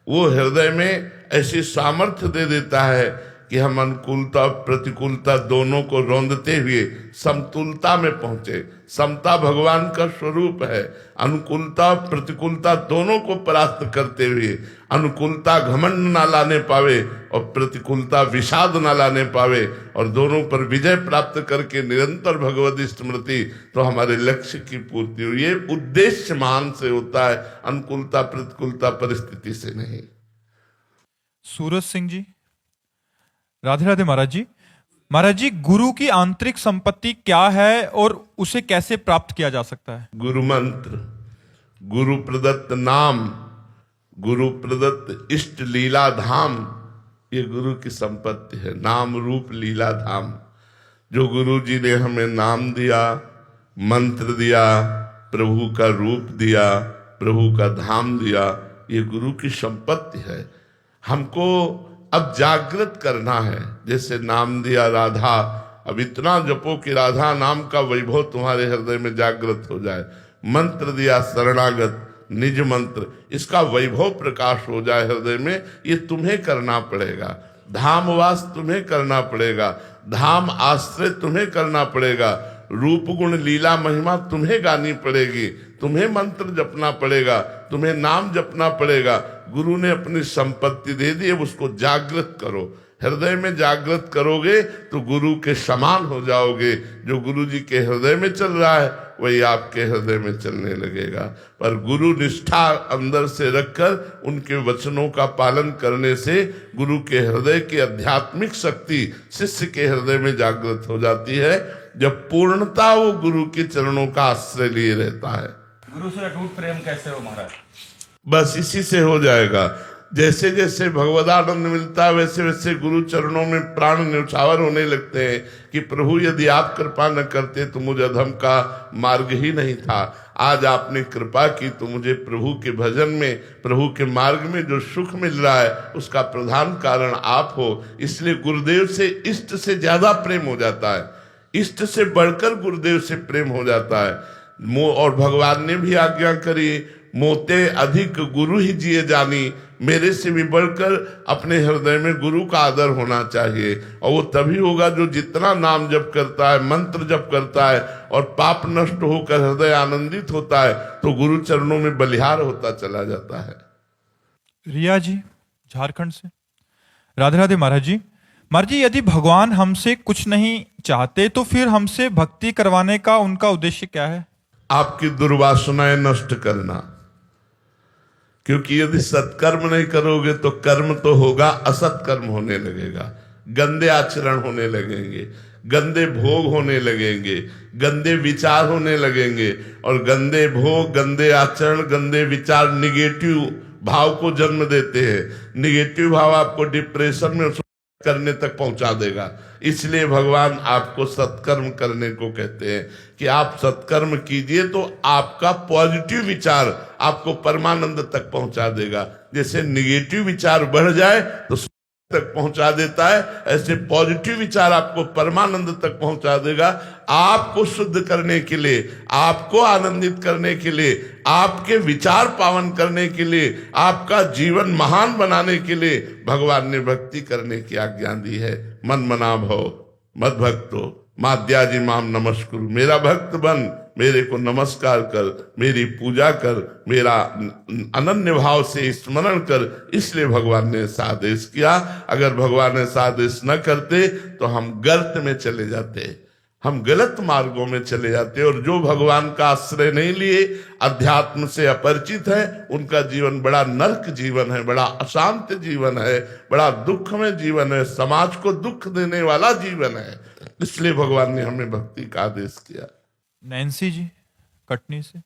C: वो हृदय में ऐसी सामर्थ्य दे देता है कि हम अनुकूलता और प्रतिकूलता दोनों को रौंदते हुए समतुलता में पहुंचे। समता भगवान का स्वरूप है। अनुकूलता और प्रतिकूलता दोनों को परास्त करते हुए अनुकूलता घमंड ना लाने पावे और प्रतिकूलता विषाद ना लाने पावे और दोनों पर विजय प्राप्त करके निरंतर भगवत स्मृति, तो हमारे लक्ष्य की पूर्ति हुई। ये उद्देश्य मान से होता है, अनुकूलता प्रतिकूलता परिस्थिति से नहीं।
B: सूरज सिंह जी। राधे राधे महाराज जी। महाराज जी, गुरु की आंतरिक संपत्ति क्या है और उसे कैसे प्राप्त किया जा सकता है?
C: गुरु मंत्र, गुरु प्रदत्त नाम, गुरु प्रदत्त इष्ट लीला धाम, ये गुरु की संपत्ति है। नाम रूप लीला धाम, जो गुरु जी ने हमें नाम दिया, मंत्र दिया, प्रभु का रूप दिया, प्रभु का धाम दिया, ये गुरु की संपत्ति है। हमको अब जागृत करना है। जैसे नाम दिया राधा, अब इतना जपो कि राधा नाम का वैभव तुम्हारे हृदय में जागृत हो जाए। मंत्र दिया शरणागत, निज मंत्र, इसका वैभव प्रकाश हो जाए हृदय में। ये तुम्हें करना पड़ेगा। धामवास तुम्हें करना पड़ेगा, धाम आश्रय तुम्हें करना पड़ेगा, रूप गुण लीला महिमा तुम्हें गानी पड़ेगी, तुम्हें मंत्र जपना पड़ेगा, तुम्हें नाम जपना पड़ेगा। गुरु ने अपनी संपत्ति दे दी, अब उसको जागृत करो। हृदय में जागृत करोगे तो गुरु के समान हो जाओगे। जो गुरु जी के हृदय में चल रहा है वही आपके हृदय में चलने लगेगा। पर गुरु निष्ठा अंदर से रखकर उनके वचनों का पालन करने से गुरु के हृदय की आध्यात्मिक शक्ति शिष्य के हृदय में जागृत हो जाती है, जब पूर्णता वो गुरु के चरणों का आश्रय लिए रहता है।
F: गुरु से अटूट प्रेम कैसे हो महाराज?
C: बस इसी से हो जाएगा। जैसे जैसे भगवदानंद मिलता है वैसे वैसे गुरु चरणों में प्राण न्यौछावर होने लगते हैं कि प्रभु यदि आप कृपा न करते तो मुझे अधम का मार्ग ही नहीं था। आज आपने कृपा की तो मुझे प्रभु के भजन में, प्रभु के मार्ग में जो सुख मिल रहा है उसका प्रधान कारण आप हो। इसलिए गुरुदेव से इष्ट से ज्यादा प्रेम हो जाता है, इष्ट से बढ़कर गुरुदेव से प्रेम हो जाता है। और भगवान ने भी आज्ञा करी, मोते अधिक गुरु ही जिए जानी, मेरे से भी बढ़कर अपने हृदय में गुरु का आदर होना चाहिए। और वो तभी होगा जो जितना नाम जप करता है, मंत्र जप करता है और पाप नष्ट होकर हृदय आनंदित होता है तो गुरु चरणों में बलिहार होता चला जाता है।
B: रिया जी झारखंड से। राधे राधे महाराज जी। महाराज जी, यदि भगवान हमसे कुछ नहीं चाहते तो फिर हमसे भक्ति करवाने का उनका उद्देश्य क्या है?
C: आपकी दुर्वासनाएं नष्ट करना। क्योंकि यदि सत्कर्म नहीं करोगे तो कर्म तो होगा, असत्कर्म होने लगेगा, गंदे आचरण होने लगेंगे, गंदे भोग होने लगेंगे, गंदे विचार होने लगेंगे। और गंदे भोग, गंदे आचरण, गंदे विचार निगेटिव भाव को जन्म देते हैं। निगेटिव भाव आपको डिप्रेशन में करने तक पहुंचा देगा। इसलिए भगवान आपको सत्कर्म करने को कहते हैं कि आप सत्कर्म कीजिए तो आपका पॉजिटिव विचार आपको परमानंद तक पहुंचा देगा। जैसे निगेटिव विचार बढ़ जाए तो तक पहुंचा देता है, ऐसे पॉजिटिव विचार आपको परमानंद तक पहुंचा देगा। आपको शुद्ध करने के लिए, आपको आनंदित करने के लिए, आपके विचार पावन करने के लिए, आपका जीवन महान बनाने के लिए भगवान ने भक्ति करने की आज्ञा दी है। मन मना भव मद भक्तो माद्याजी माम नमस्कुरु। मेरा भक्त बन, मेरे को नमस्कार कर, मेरी पूजा कर, मेरा अनन्य भाव से स्मरण कर। इसलिए भगवान ने ऐसा आदेश किया। अगर भगवान ऐसा आदेश न करते तो हम गर्त में चले जाते, हम गलत मार्गों में चले जाते। और जो भगवान का आश्रय नहीं लिए, अध्यात्म से अपरिचित है, उनका जीवन बड़ा नरक जीवन है, बड़ा अशांत जीवन है, बड़ा दुखमय जीवन है, समाज को दुख देने वाला जीवन है। इसलिए भगवान ने हमें भक्ति का आदेश किया।
B: नैन्सी जी कटनी से।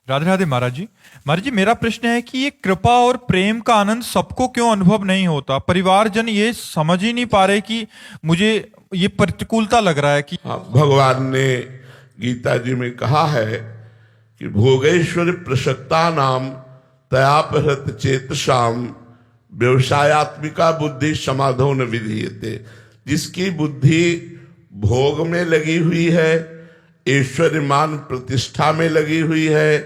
B: राधे राधे महाराज जी। महाराज जी, मेरा प्रश्न है कि ये कृपा और प्रेम का आनंद सबको क्यों अनुभव नहीं होता? परिवारजन ये समझ ही नहीं पा रहे कि मुझे ये प्रतिकूलता लग रहा है कि
C: भगवान ने गीता जी में कहा है कि भोगेश्वर प्रसक्ता नाम तयापहृत चेतसाम व्यवसायत्मिका बुद्धि समाधो न विधीयते। जिसकी बुद्धि भोग में लगी हुई है, ऐश्वर्य मान प्रतिष्ठा में लगी हुई है,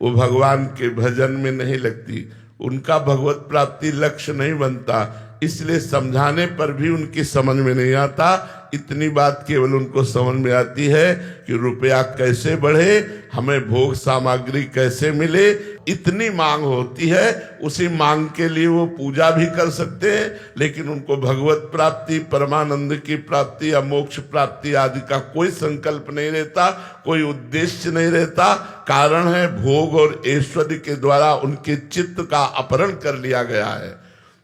C: वो भगवान के भजन में नहीं लगती, उनका भगवत प्राप्ति लक्ष्य नहीं बनता। इसलिए समझाने पर भी उनकी समझ में नहीं आता। इतनी बात केवल उनको समझ में आती है कि रुपया कैसे बढ़े, हमें भोग सामग्री कैसे मिले, इतनी मांग होती है। उसी मांग के लिए वो पूजा भी कर सकते हैं, लेकिन उनको भगवत प्राप्ति, परमानंद की प्राप्ति या मोक्ष प्राप्ति आदि का कोई संकल्प नहीं रहता, कोई उद्देश्य नहीं रहता। कारण है भोग और ऐश्वर्य के द्वारा उनके चित्त का अपहरण कर लिया गया है।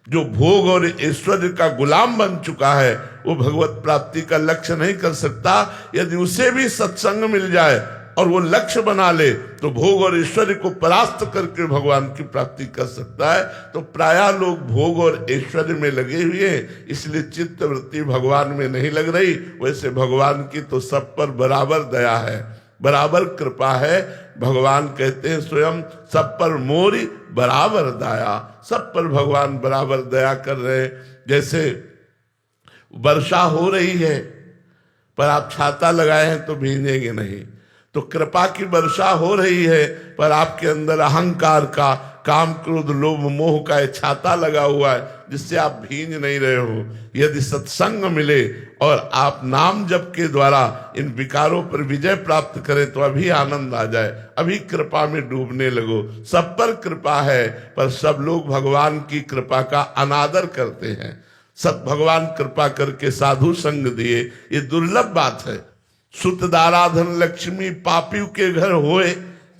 C: जो भोग और ऐश्वर्य का गुलाम बन चुका है वो भगवत प्राप्ति का लक्ष्य नहीं कर सकता। यदि उसे भी सत्संग मिल जाए और वो लक्ष्य बना ले तो भोग और ऐश्वर्य को परास्त करके भगवान की प्राप्ति कर सकता है। तो प्रायः लोग भोग और ऐश्वर्य में लगे हुए हैं, इसलिए चित्त वृत्ति भगवान में नहीं लग रही। वैसे भगवान की तो सब पर बराबर दया है, बराबर कृपा है। भगवान कहते हैं स्वयं सब पर मोरी बराबर दया, सब पर भगवान बराबर दया कर रहे हैं। जैसे वर्षा हो रही है पर आप छाता लगाए हैं तो भीगेंगे नहीं, तो कृपा की वर्षा हो रही है पर आपके अंदर अहंकार का, काम क्रोध लोभ मोह का छाता लगा हुआ है जिससे आप भींज नहीं रहे हो। यदि सत्संग मिले और आप नाम जप के द्वारा इन विकारों पर विजय प्राप्त करें तो अभी आनंद आ जाए, अभी कृपा में डूबने लगो। सब पर कृपा है पर सब लोग भगवान की कृपा का अनादर करते हैं। सब भगवान कृपा करके साधु संग दिए, ये दुर्लभ बात है। सुत दाराधन लक्ष्मी पापी के घर होए,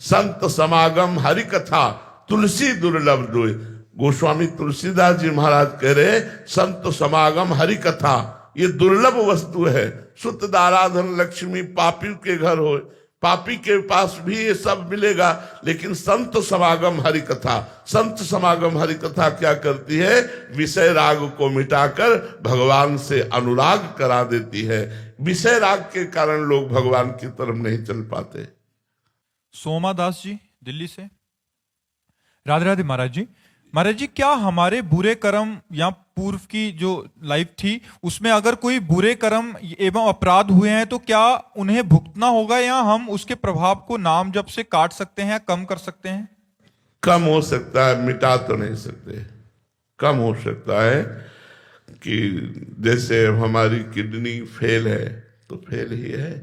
C: संत समागम हरि कथा तुलसी दुर्लभ दोए। गोस्वामी तुलसीदास जी महाराज कह रहे संत समागम हरि कथा ये दुर्लभ वस्तु है। सुत दाराधन लक्ष्मी पापी के घर होए, पापी के पास भी ये सब मिलेगा, लेकिन संत समागम हरि कथा, संत समागम हरि कथा क्या करती है? विषय राग को मिटाकर भगवान से अनुराग करा देती है। विषय राग के कारण लोग भगवान की तरफ नहीं चल पाते।
B: सोमा दास जी दिल्ली से। राधे राधे महाराज जी। महाराज जी, क्या हमारे बुरे कर्म या पूर्व की जो लाइफ थी उसमें अगर कोई बुरे कर्म एवं अपराध हुए हैं तो क्या उन्हें भुगतना होगा या हम उसके प्रभाव को नाम जप से काट सकते हैं, कम कर सकते हैं?
C: कम हो सकता है, मिटा तो नहीं सकते। कम हो सकता है कि जैसे हमारी किडनी फेल है तो फेल ही है,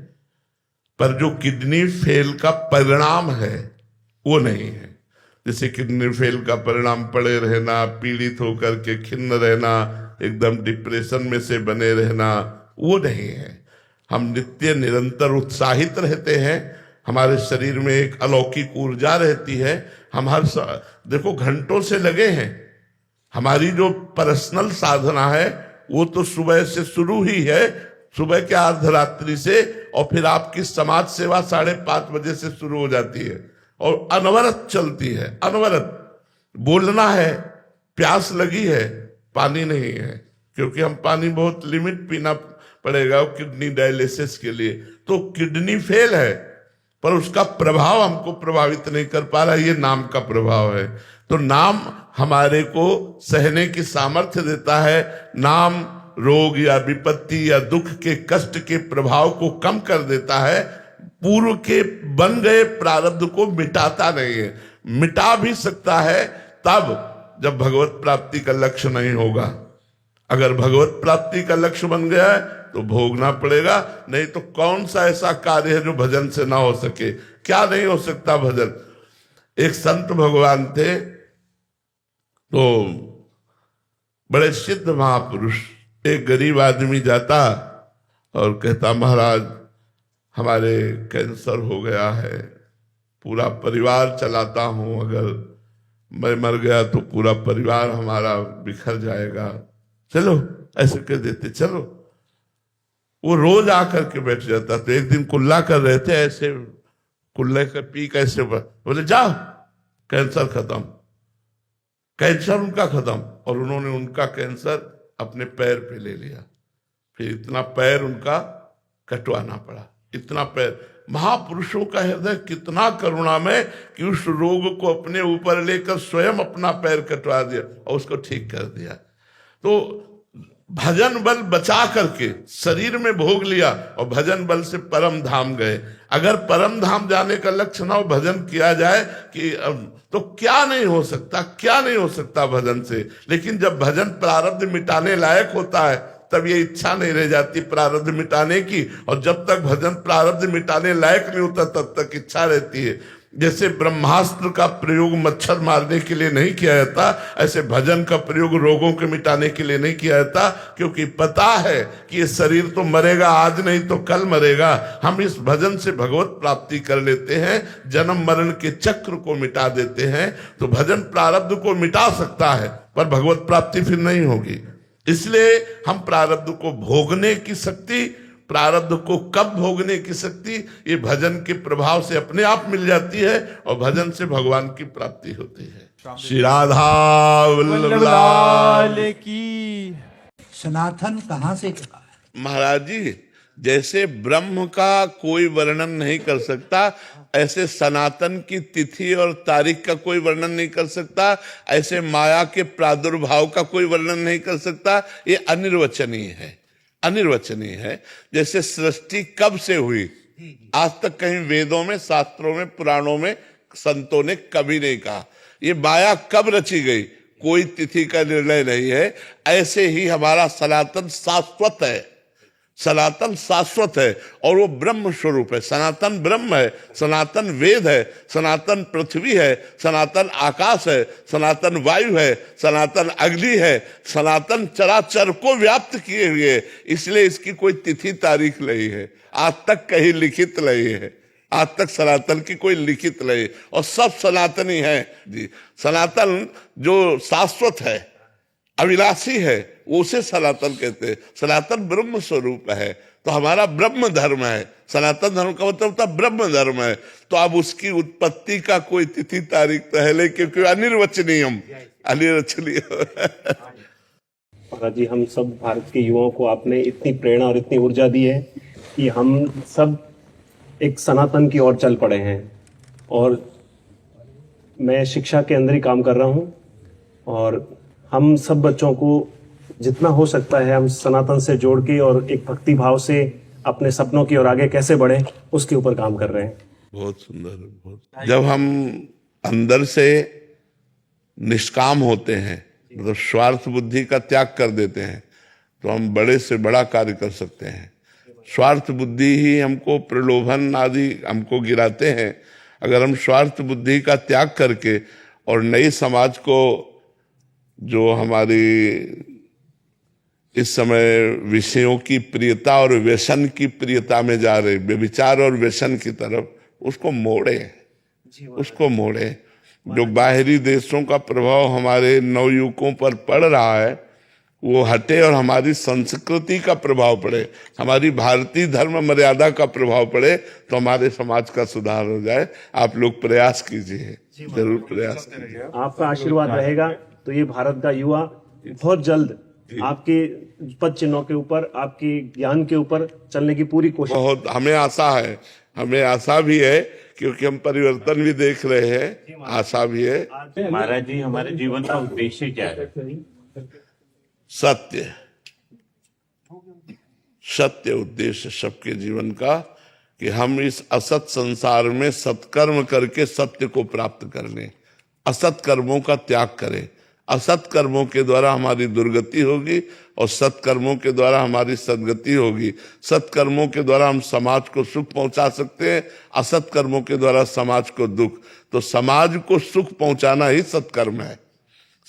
C: पर जो किडनी फेल का परिणाम है वो नहीं है। जैसे किडनी फेल का परिणाम पड़े रहना, पीड़ित होकर के खिन्न रहना, एकदम डिप्रेशन में से बने रहना, वो नहीं है। हम नित्य निरंतर उत्साहित रहते हैं, हमारे शरीर में एक अलौकिक ऊर्जा रहती है। हम देखो घंटों से लगे हैं। हमारी जो पर्सनल साधना है वो तो सुबह से शुरू ही है, सुबह के अर्धरात्रि से, और फिर आपकी समाज सेवा 5:30 बजे से शुरू हो जाती है और अनवरत चलती है, अनवरत। बोलना है, प्यास लगी है, पानी नहीं है, क्योंकि हम पानी बहुत लिमिट पीना पड़ेगा किडनी डायलिसिस के लिए, तो किडनी फेल है, पर उसका प्रभाव हमको प्रभावित नहीं कर पा रहा, ये नाम का प्रभाव है। तो नाम हमारे को सहने की सामर्थ्य देता है। नाम रोग या विपत्ति या दुख के कष्ट के प्रभाव को कम कर देता है, पूर्व के बन गए प्रारब्ध को मिटाता नहीं है। मिटा भी सकता है तब जब भगवत प्राप्ति का लक्ष्य नहीं होगा। अगर भगवत प्राप्ति का लक्ष्य बन गया है तो भोगना पड़ेगा, नहीं तो कौन सा ऐसा कार्य है जो भजन से ना हो सके? क्या नहीं हो सकता भजन। एक संत भगवान थे, तो बड़े सिद्ध महापुरुष, एक गरीब आदमी जाता और कहता, महाराज हमारे कैंसर हो गया है, पूरा परिवार चलाता हूं, अगर मैं मर गया तो पूरा परिवार हमारा बिखर जाएगा, चलो ऐसे कह देते, चलो। वो रोज आकर के बैठ जाता। तो एक दिन कुल्ला कर रहे थे, ऐसे कुल्ले का पी कैसे, बोले जाओ कैंसर खत्म। कैंसर उनका खत्म, और उन्होंने उनका कैंसर अपने पैर पे ले लिया। फिर इतना पैर उनका कटवाना पड़ा, इतना पैर। महापुरुषों का हृदय कितना करुणामय कि उस रोग को अपने ऊपर लेकर स्वयं अपना पैर कटवा दिया और उसको ठीक कर दिया। तो भजन बल बचा करके शरीर में भोग लिया और भजन बल से परम धाम गए। अगर परम धाम जाने का लक्ष्य ना हो, भजन किया जाए कि तो क्या नहीं हो सकता, क्या नहीं हो सकता भजन से। लेकिन जब भजन प्रारब्ध मिटाने लायक होता है तब ये इच्छा नहीं रह जाती प्रारब्ध मिटाने की, और जब तक भजन प्रारब्ध मिटाने लायक नहीं होता तब तक इच्छा रहती है। जैसे ब्रह्मास्त्र का प्रयोग मच्छर मारने के लिए नहीं किया जाता, ऐसे भजन का प्रयोग रोगों के मिटाने के लिए नहीं किया जाता, क्योंकि पता है कि ये शरीर तो मरेगा, आज नहीं तो कल मरेगा। हम इस भजन से भगवत प्राप्ति कर लेते हैं, जन्म मरण के चक्र को मिटा देते हैं। तो भजन प्रारब्ध को मिटा सकता है, पर भगवत प्राप्ति फिर नहीं होगी। इसलिए हम प्रारब्ध को भोगने की शक्ति, प्रारब्ध को कब भोगने की शक्ति, ये भजन के प्रभाव से अपने आप मिल जाती है, और भजन से भगवान की प्राप्ति होती है। श्री राधा वल्लभ लाल
B: की।
G: सनातन कहाँ से चला है?
C: महाराज जी, जैसे ब्रह्म का कोई वर्णन नहीं कर सकता, ऐसे सनातन की तिथि और तारीख का कोई वर्णन नहीं कर सकता, ऐसे माया के प्रादुर्भाव का कोई वर्णन नहीं कर सकता। ये अनिर्वचनीय है, अनिर्वचनीय है। जैसे सृष्टि कब से हुई, आज तक कहीं वेदों में, शास्त्रों में, पुराणों में संतों ने कभी नहीं कहा। ये माया कब रची गई, कोई तिथि का निर्णय नहीं है। ऐसे ही हमारा सनातन शाश्वत है, सनातन शाश्वत है, और वो ब्रह्म स्वरूप है। सनातन ब्रह्म है, सनातन वेद है, सनातन पृथ्वी है, सनातन आकाश है, सनातन वायु है, सनातन अग्नि है, सनातन चराचर को व्याप्त किए हुए। इसलिए इसकी कोई तिथि तारीख नहीं है, आज तक कहीं लिखित नहीं है, आज तक सनातन की कोई लिखित नहीं, और सब सनातनी है जी। सनातन जो शाश्वत है, अविनाशी है, उसे सनातन कहते हैं। सनातन ब्रह्म स्वरूप है, तो हमारा ब्रह्म धर्म है। सनातन धर्म का मतलब होता ब्रह्म धर्म है। तो अब उसकी उत्पत्ति का कोई तिथि तारीख तो है नहीं, क्योंकि अनिर्वचनीयम, अनिर्वचनीय।
H: महाराज जी, हम सब भारत के युवाओं को आपने इतनी प्रेरणा और इतनी ऊर्जा दी है कि हम सब एक सनातन की ओर चल पड़े हैं। और मैं शिक्षा के अंदर ही काम कर रहा हूँ, और हम सब बच्चों को जितना हो सकता है हम सनातन से जोड़ के और एक भक्ति भाव से अपने सपनों की ओर आगे कैसे बढ़े, उसके ऊपर काम कर रहे हैं।
C: बहुत सुंदर, बहुत। जब हम अंदर से निष्काम होते हैं, मतलब स्वार्थ बुद्धि का त्याग कर देते हैं, तो हम बड़े से बड़ा कार्य कर सकते हैं। स्वार्थ बुद्धि ही हमको प्रलोभन आदि हमको गिराते हैं। अगर हम स्वार्थ बुद्धि का त्याग करके और नई समाज को, जो हमारी इस समय विषयों की प्रियता और व्यसन की प्रियता में जा रहे, व्यभिचार और व्यसन की तरफ, उसको मोड़े। जो बाहरी देशों का प्रभाव हमारे नवयुवकों पर पड़ रहा है वो हटे और हमारी संस्कृति का प्रभाव पड़े, हमारी भारतीय धर्म मर्यादा का प्रभाव पड़े, तो हमारे समाज का सुधार हो जाए। आप लोग प्रयास कीजिए, जरूर प्रयास कीजिए।
H: आपका आशीर्वाद रहेगा तो ये भारत का युवा बहुत जल्द आपके पद चिन्हों के ऊपर, आपके ज्ञान के ऊपर चलने की पूरी कोशिश।
C: बहुत हमें आशा भी है, क्योंकि हम परिवर्तन भी देख रहे हैं, आशा भी है।
F: महाराज जी, हमारे जीवन का उद्देश्य क्या है?
C: सत्य उद्देश्य सबके जीवन का, कि हम इस असत संसार में सत्कर्म करके सत्य को प्राप्त कर लें, असत कर्मों का त्याग करें। असत कर्मों के द्वारा हमारी दुर्गति होगी और सत्कर्मों के द्वारा हमारी सद्गति होगी। सत्कर्मों के द्वारा हम समाज को सुख पहुंचा सकते हैं, असत कर्मों के द्वारा समाज को दुख। तो समाज को सुख पहुंचाना ही सत्कर्म है।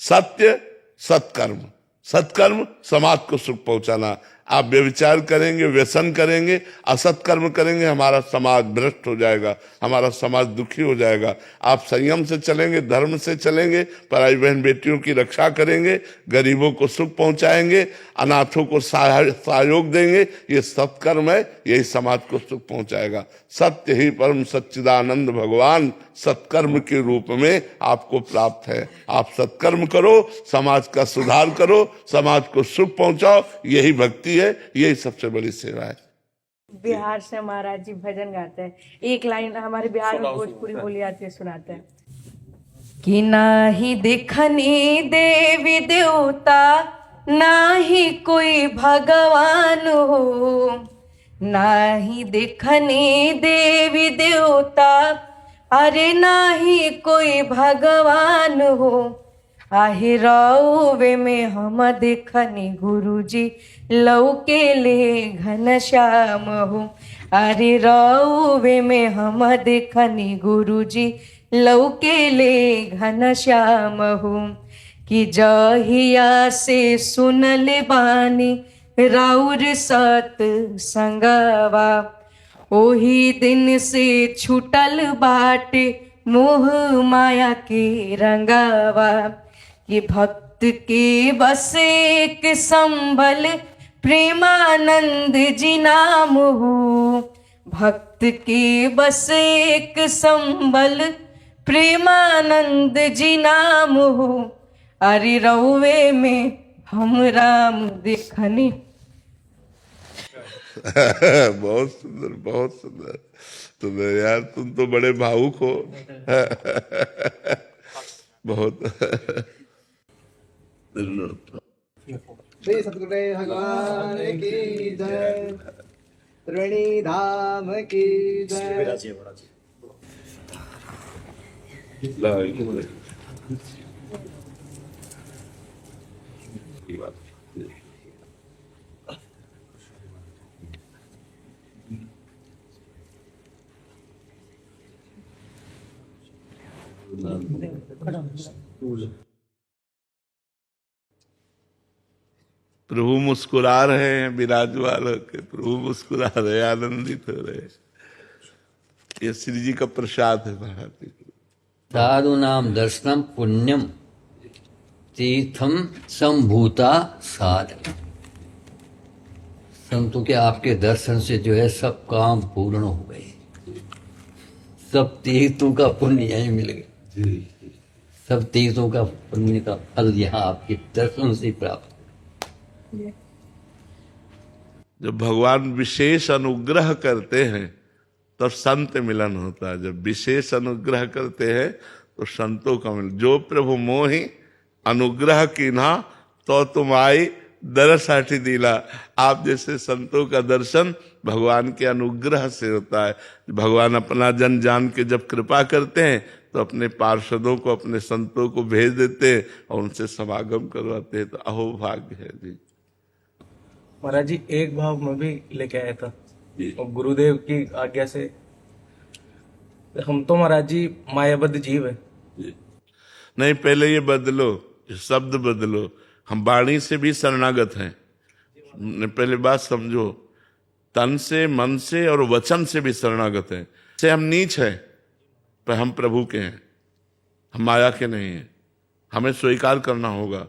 C: सत्य सत्कर्म, सत्कर्म समाज को सुख पहुंचाना। आप व्यभिचार करेंगे, व्यसन करेंगे, असत कर्म करेंगे, हमारा समाज भ्रष्ट हो जाएगा, हमारा समाज दुखी हो जाएगा। आप संयम से चलेंगे, धर्म से चलेंगे, पराई बहन बेटियों की रक्षा करेंगे, गरीबों को सुख पहुंचाएंगे, अनाथों को सहयोग देंगे, ये सत्कर्म है, यही समाज को सुख पहुंचाएगा। सत्य ही परम सच्चिदानंद भगवान सत्कर्म के रूप में आपको प्राप्त है। आप सत्कर्म करो, समाज का सुधार करो, समाज को सुख पहुंचाओ, यही भक्ति है, यही सबसे बड़ी सेवा है।
I: बिहार से महाराज जी भजन गाते हैं, एक लाइन हमारे बिहार में भोजपुरी बोली जाती है, सुनाते हैं कि नाही देखनी देवी देवता, नाही कोई भगवान हो, नाही देखनी देवी देवता, अरे नाही कोई भगवान हो, आहे रौवे में हम देखनी गुरुजी लौके ले घनश्याम हो, अरे रौवे में हम देखनी गुरुजी लौके ले घनश्याम हो, कि जहिया से सुनले बानी राउर सत संगवा, ओही दिन से छूटल बाटे मोह माया के रंगावा, कि भक्त के बस एक संबल प्रेमानंद जी नाम हो, भक्त के बस एक संबल प्रेमानंद जी नाम हो, अरे रउवे में हम राम देखनी।
C: बहुत सुंदर, बहुत सुंदर। तुम यार, तुम तो बड़े भावुक हो। बहुत।
J: श्री सतगुरुदेव भगवान की जय, त्रिवेणी धाम की जय।
C: प्रभु मुस्कुरा रहे हैं, विराजमान होकर प्रभु मुस्कुरा रहे, आनंदित हो रहे। ये श्री जी का प्रसाद है महाराज जी।
K: साधु नाम दर्शनम पुण्यम तीर्थम संभूता साधन। संतों के आपके दर्शन से जो है सब काम पूर्ण हो गए, सब तीर्थों का पुण्य यहीं मिल गया, सब तीर्थों का पुण्य का फल यहाँ आपके दर्शन से प्राप्त।
C: जब भगवान विशेष अनुग्रह करते हैं तब संत मिलन होता है। जब विशेष अनुग्रह करते हैं तो संतों का मिलन। जो प्रभु मोहि अनुग्रह कीन्हा तो तुम आई दरसाठी दिला। आप जैसे संतों का दर्शन भगवान के अनुग्रह से होता है। भगवान अपना जन जान के जब कृपा करते हैं तो अपने पार्षदों को, अपने संतों को भेज देते हैं और उनसे समागम करवाते हैं। तो अहो भाग्य है जी।
L: महाराज जी, एक भाव मैं भी लेके आया था और गुरुदेव की आज्ञा से। हम तो महाराज जी मायाबद्ध जीव है।
C: नहीं, पहले ये बदलो, शब्द बदलो। हम वाणी से भी शरणागत हैं, ने पहले बात समझो, तन से, मन से और वचन से भी शरणागत हैं। से हम नीच हैं, पर हम प्रभु के हैं, हम माया के नहीं हैं। हमें स्वीकार करना होगा,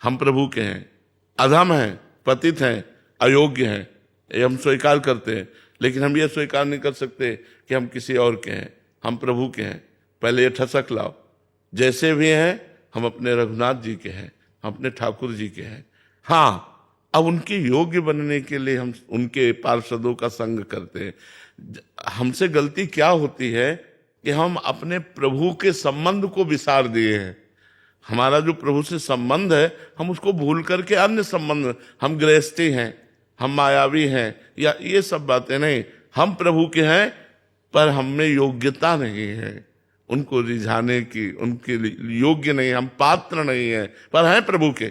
C: हम प्रभु के हैं। अधम हैं, पतित हैं, अयोग्य हैं, ये हम स्वीकार करते हैं। लेकिन हम ये स्वीकार नहीं कर सकते कि हम किसी और के हैं, हम प्रभु के हैं। पहले ये ठसक लाओ, जैसे भी हैं हम अपने रघुनाथ जी के हैं, हम अपने ठाकुर जी के हैं। हाँ, अब उनके योग्य बनने के लिए हम उनके पार्षदों का संग करते हैं। हमसे गलती क्या होती है कि हम अपने प्रभु के संबंध को विसार दिए हैं। हमारा जो प्रभु से संबंध है, हम उसको भूल करके अन्य संबंध, हम गृहस्थी हैं, हम मायावी हैं, या ये सब बातें नहीं। हम प्रभु के हैं, पर हम में योग्यता नहीं है उनको रिझाने की, उनके लिए योग्य नहीं, हम पात्र नहीं है, पर हैं प्रभु के।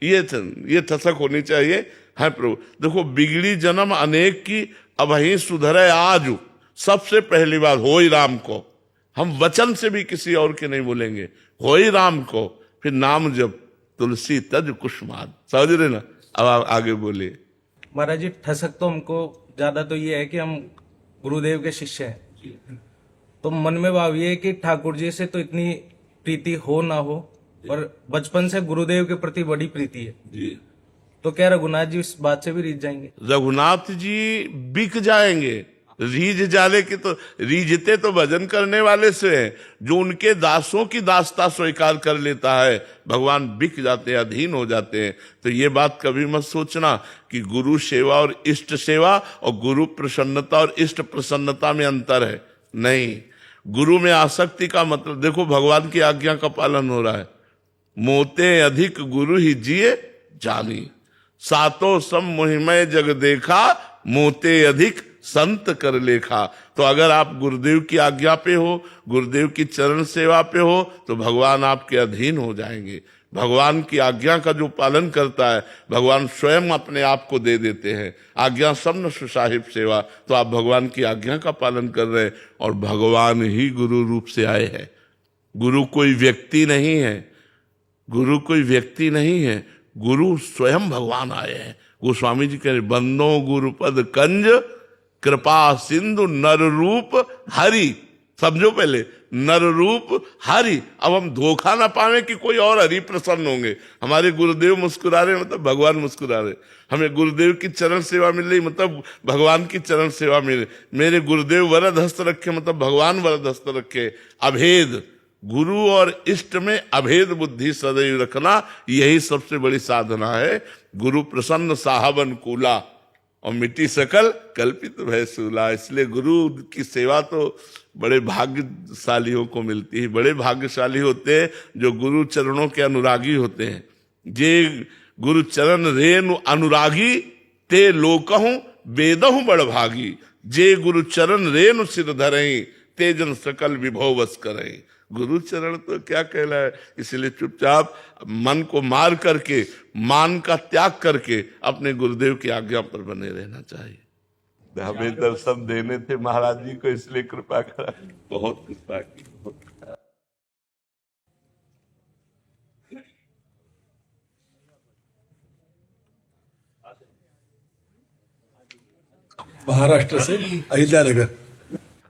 C: ये ठसक होनी चाहिए, है प्रभु। देखो, बिगड़ी जन्म अनेक की, अब ही सुधरे आज। सबसे पहली बात, होई राम को। हम वचन से भी किसी और के नहीं बोलेंगे, होई राम को। फिर नाम जब तुलसी तज कुसुमाद, समझ रहे ना। अब आप आगे बोलिए।
L: महाराज जी, ठसक तो हमको ज्यादा तो ये है कि हम गुरुदेव के शिष्य हैं, तो मन में भाव ये है कि ठाकुर जी से तो इतनी प्रीति हो ना हो, पर बचपन से गुरुदेव के प्रति बड़ी प्रीति है
C: जी।
L: तो क्या रघुनाथ जी इस बात से भी रीझ जाएंगे?
C: रघुनाथ जी बिक जाएंगे। रीझ जाने की तो, रीझते तो भजन करने वाले से है, जो उनके दासों की दासता स्वीकार कर लेता है, भगवान बिक जाते हैं, अधीन हो जाते हैं। तो ये बात कभी मत सोचना कि गुरु सेवा और इष्ट सेवा और गुरु प्रसन्नता और इष्ट प्रसन्नता में अंतर है। नहीं, गुरु में आसक्ति का मतलब, देखो भगवान की आज्ञा का पालन हो रहा है। मोते अधिक गुरु ही जिए जानी, सातों सम मोहिमय जग देखा, मोते अधिक संत कर लेखा। तो अगर आप गुरुदेव की आज्ञा पे हो, गुरुदेव की चरण सेवा पे हो, तो भगवान आपके अधीन हो जाएंगे। भगवान की आज्ञा का जो पालन करता है, भगवान स्वयं अपने आप को दे देते हैं। आज्ञा सब न सुसाहिब सेवा, तो आप भगवान की आज्ञा का पालन कर रहे हैं, और भगवान ही गुरु रूप से आए हैं। गुरु कोई व्यक्ति नहीं है, गुरु कोई व्यक्ति नहीं है, गुरु स्वयं भगवान आए हैं। गोस्वामी जी कह रहे, बंदो गुरुपद कंज, कृपा सिंधु नर रूप हरि। समझो पहले, नर रूप हरि। अब हम धोखा ना पावे कि कोई और हरि प्रसन्न होंगे। हमारे गुरुदेव मुस्कुरा रहे मतलब भगवान मुस्कुरा रहे। हमें गुरुदेव की चरण सेवा मिल रही मतलब भगवान की चरण सेवा मिल रही। मेरे गुरुदेव वरद हस्त रखे मतलब भगवान वरद हस्त रखे। अभेद, गुरु और इष्ट में अभेद बुद्धि सदैव रखना, यही सबसे बड़ी साधना है। गुरु प्रसन्न साहब अनुकूला, और मिट्टी सकल कल्पित भय सूला। इसलिए गुरु की सेवा तो बड़े भाग्यशालियों को मिलती है। बड़े भाग्यशाली होते हैं जो गुरु चरणों के अनुरागी होते हैं। जे गुरु चरण रेनु अनुरागी, ते लोकहूं वेदहूं बड़ भागी। जे गुरु चरण रेनु सिर धरई, ते जन सकल विभव वस करई। गुरु चरण तो क्या कहला है। इसलिए चुपचाप मन को मार करके, मान का त्याग करके अपने गुरुदेव की आज्ञा पर बने रहना चाहिए। हमें दर्शन देने थे महाराज जी को, इसलिए कृपा करा, बहुत कृपा की।
M: महाराष्ट्र से अहिल्यानगर।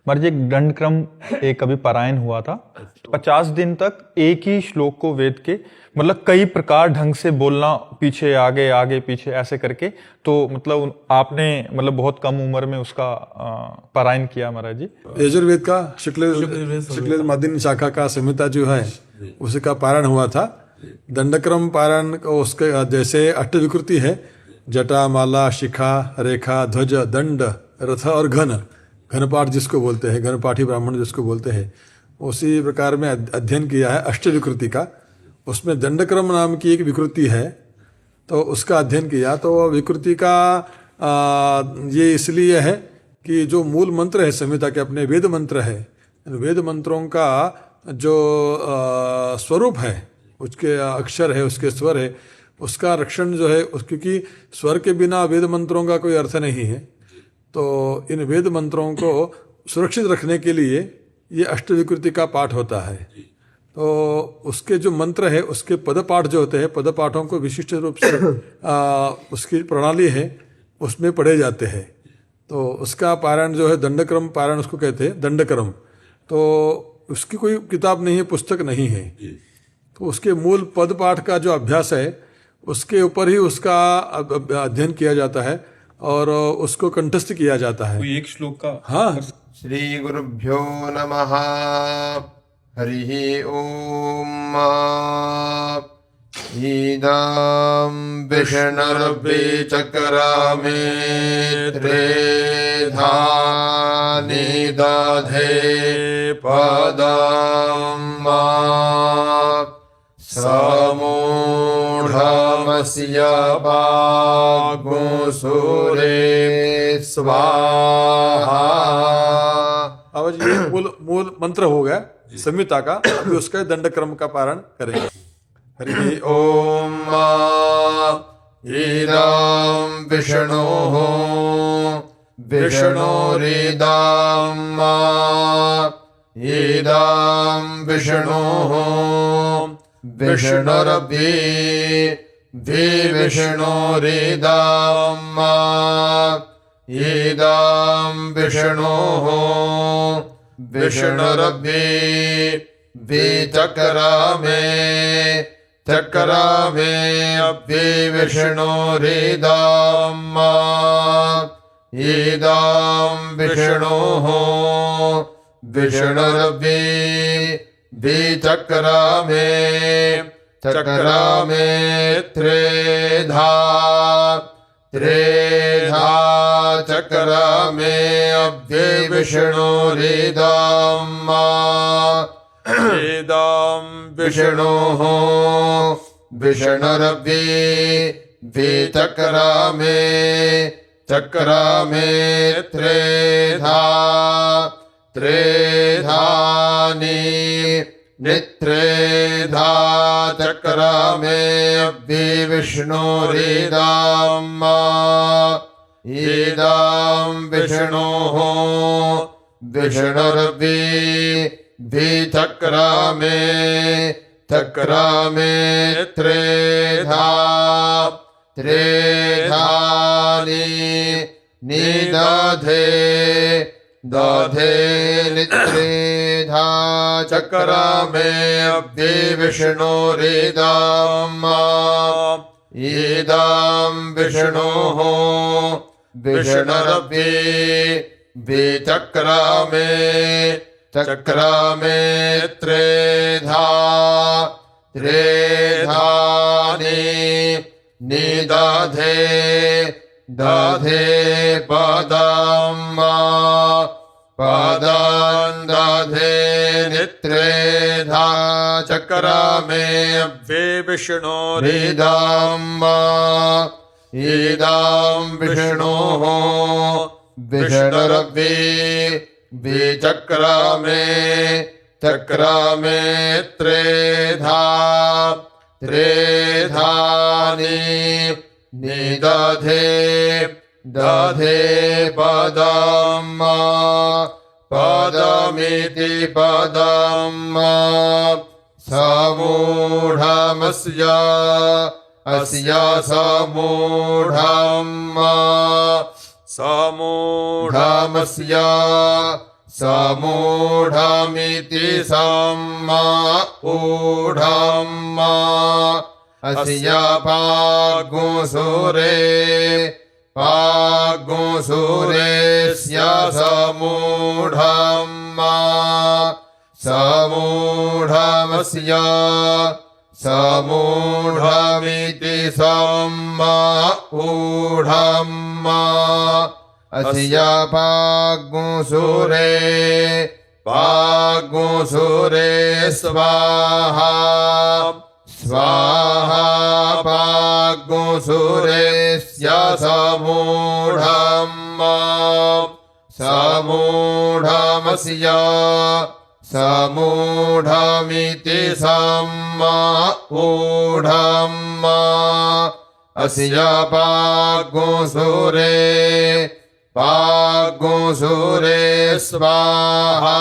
A: महाराज एक दंड क्रम एक अभी पारायण हुआ था। 50 दिन तक एक ही श्लोक को वेद के मतलब कई प्रकार ढंग से बोलना, पीछे आगे आगे पीछे ऐसे करके। तो मतलब आपने मतलब बहुत कम उम्र में उसका पारायण किया महाराज जी।
M: यजुर्वेद का शुक्ल मध्यम शाखा का संहिता जो है उसका पारायण हुआ था। दंडक्रम पारायण उसके जैसे अष्टविकृति है, जटा, माला, शिखा, रेखा, ध्वज, दंड, रथ और घनपाठ जिसको बोलते हैं, घनपाठी ब्राह्मण जिसको बोलते हैं, उसी प्रकार में अध्ययन किया है अष्टविकृति का। उसमें दंडक्रम नाम की एक विकृति है, तो उसका अध्ययन किया। तो विकृति का ये इसलिए है कि जो मूल मंत्र है संहिता के, अपने वेद मंत्र है, वेद मंत्रों का जो स्वरूप है, उसके अक्षर है, उसके स्वर है, उसका रक्षण जो है, क्योंकि स्वर के बिना वेद मंत्रों का कोई अर्थ नहीं है। तो इन वेद मंत्रों को सुरक्षित रखने के लिए ये अष्टविकृति का पाठ होता है। तो उसके जो मंत्र है, उसके पदपाठ जो होते हैं, पदपाठों को विशिष्ट रूप से उसकी प्रणाली है उसमें पढ़े जाते हैं। तो उसका पारायण जो है दंडक्रम पारायण उसको कहते हैं, दंडक्रम। तो उसकी कोई किताब नहीं है, पुस्तक नहीं है। तो उसके मूल पद पाठ का जो अभ्यास है उसके ऊपर ही उसका अध्ययन किया जाता है और उसको कंठस्थ किया जाता है।
B: कोई एक श्लोक का?
M: हाँ।
N: श्री गुरुभ्यो नमः। हरि ओम। ईदं विष्णुर्वे चक्रामे त्रेधा निदधे पदं समूढमस्य वाग्मुसुरे स्वाहा।
M: अब ये मूल मंत्र हो गया संहिता का। अभी उसका दंडक्रम का पारण करेंगे।
N: हरि ओम। ईदं विष्णोः विष्णुरिदं ईदं विष्णोः विष्णुर्वि विष्णुरिदं ईदं विष्णोः विष्णुर्वि चक्रमे चक्रमे अभि विष्णुरिदं ईदं विष्णोः विष्णुर्वि चक्रमे चक्रमे त्रेधा चक्रमे अभि विष्णुरिदं ईदं विष्णोः विष्णुर्वि चक्रमे चक्रमे त्रेधा चक्रमे अभि विष्णुरिदं ईदं विष्णोः विष्णुर्वि चक्रमे चक्रमे त्रेधा निदधे त्रेधा चक्रमे अभि विष्णुरिदं ईदं विष्णोः विष्णुर्वि चक्रमे चक्रमे त्रेधा निदधे पदं दधे त्रेधा चक्रमे अभि विष्णुरिदं ईदं विष्णोः विष्णुर्वि चक्रमे चक्रमे त्रेधा निदधे पदमिति पदं समूढमस्य अस्य समूढमस्य समूढमिति समूढम् अस्य पाग्मुसुरेस्य समूढमस्य समूढमिति समूढम् अस्य पाग्मुसुरे स्वाहा स्वाहा पाग्मुसुरेस्य समूढमस्य समूढमिति समूढम् अस्य पाग्मुसुरे स्वाहा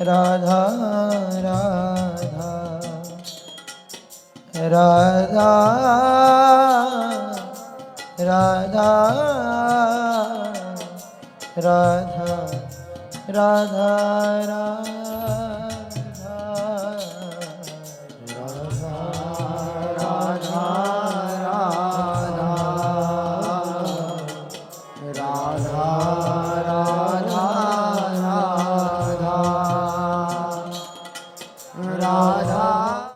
J: राधा राधा राधा राधा राधा राधा राधा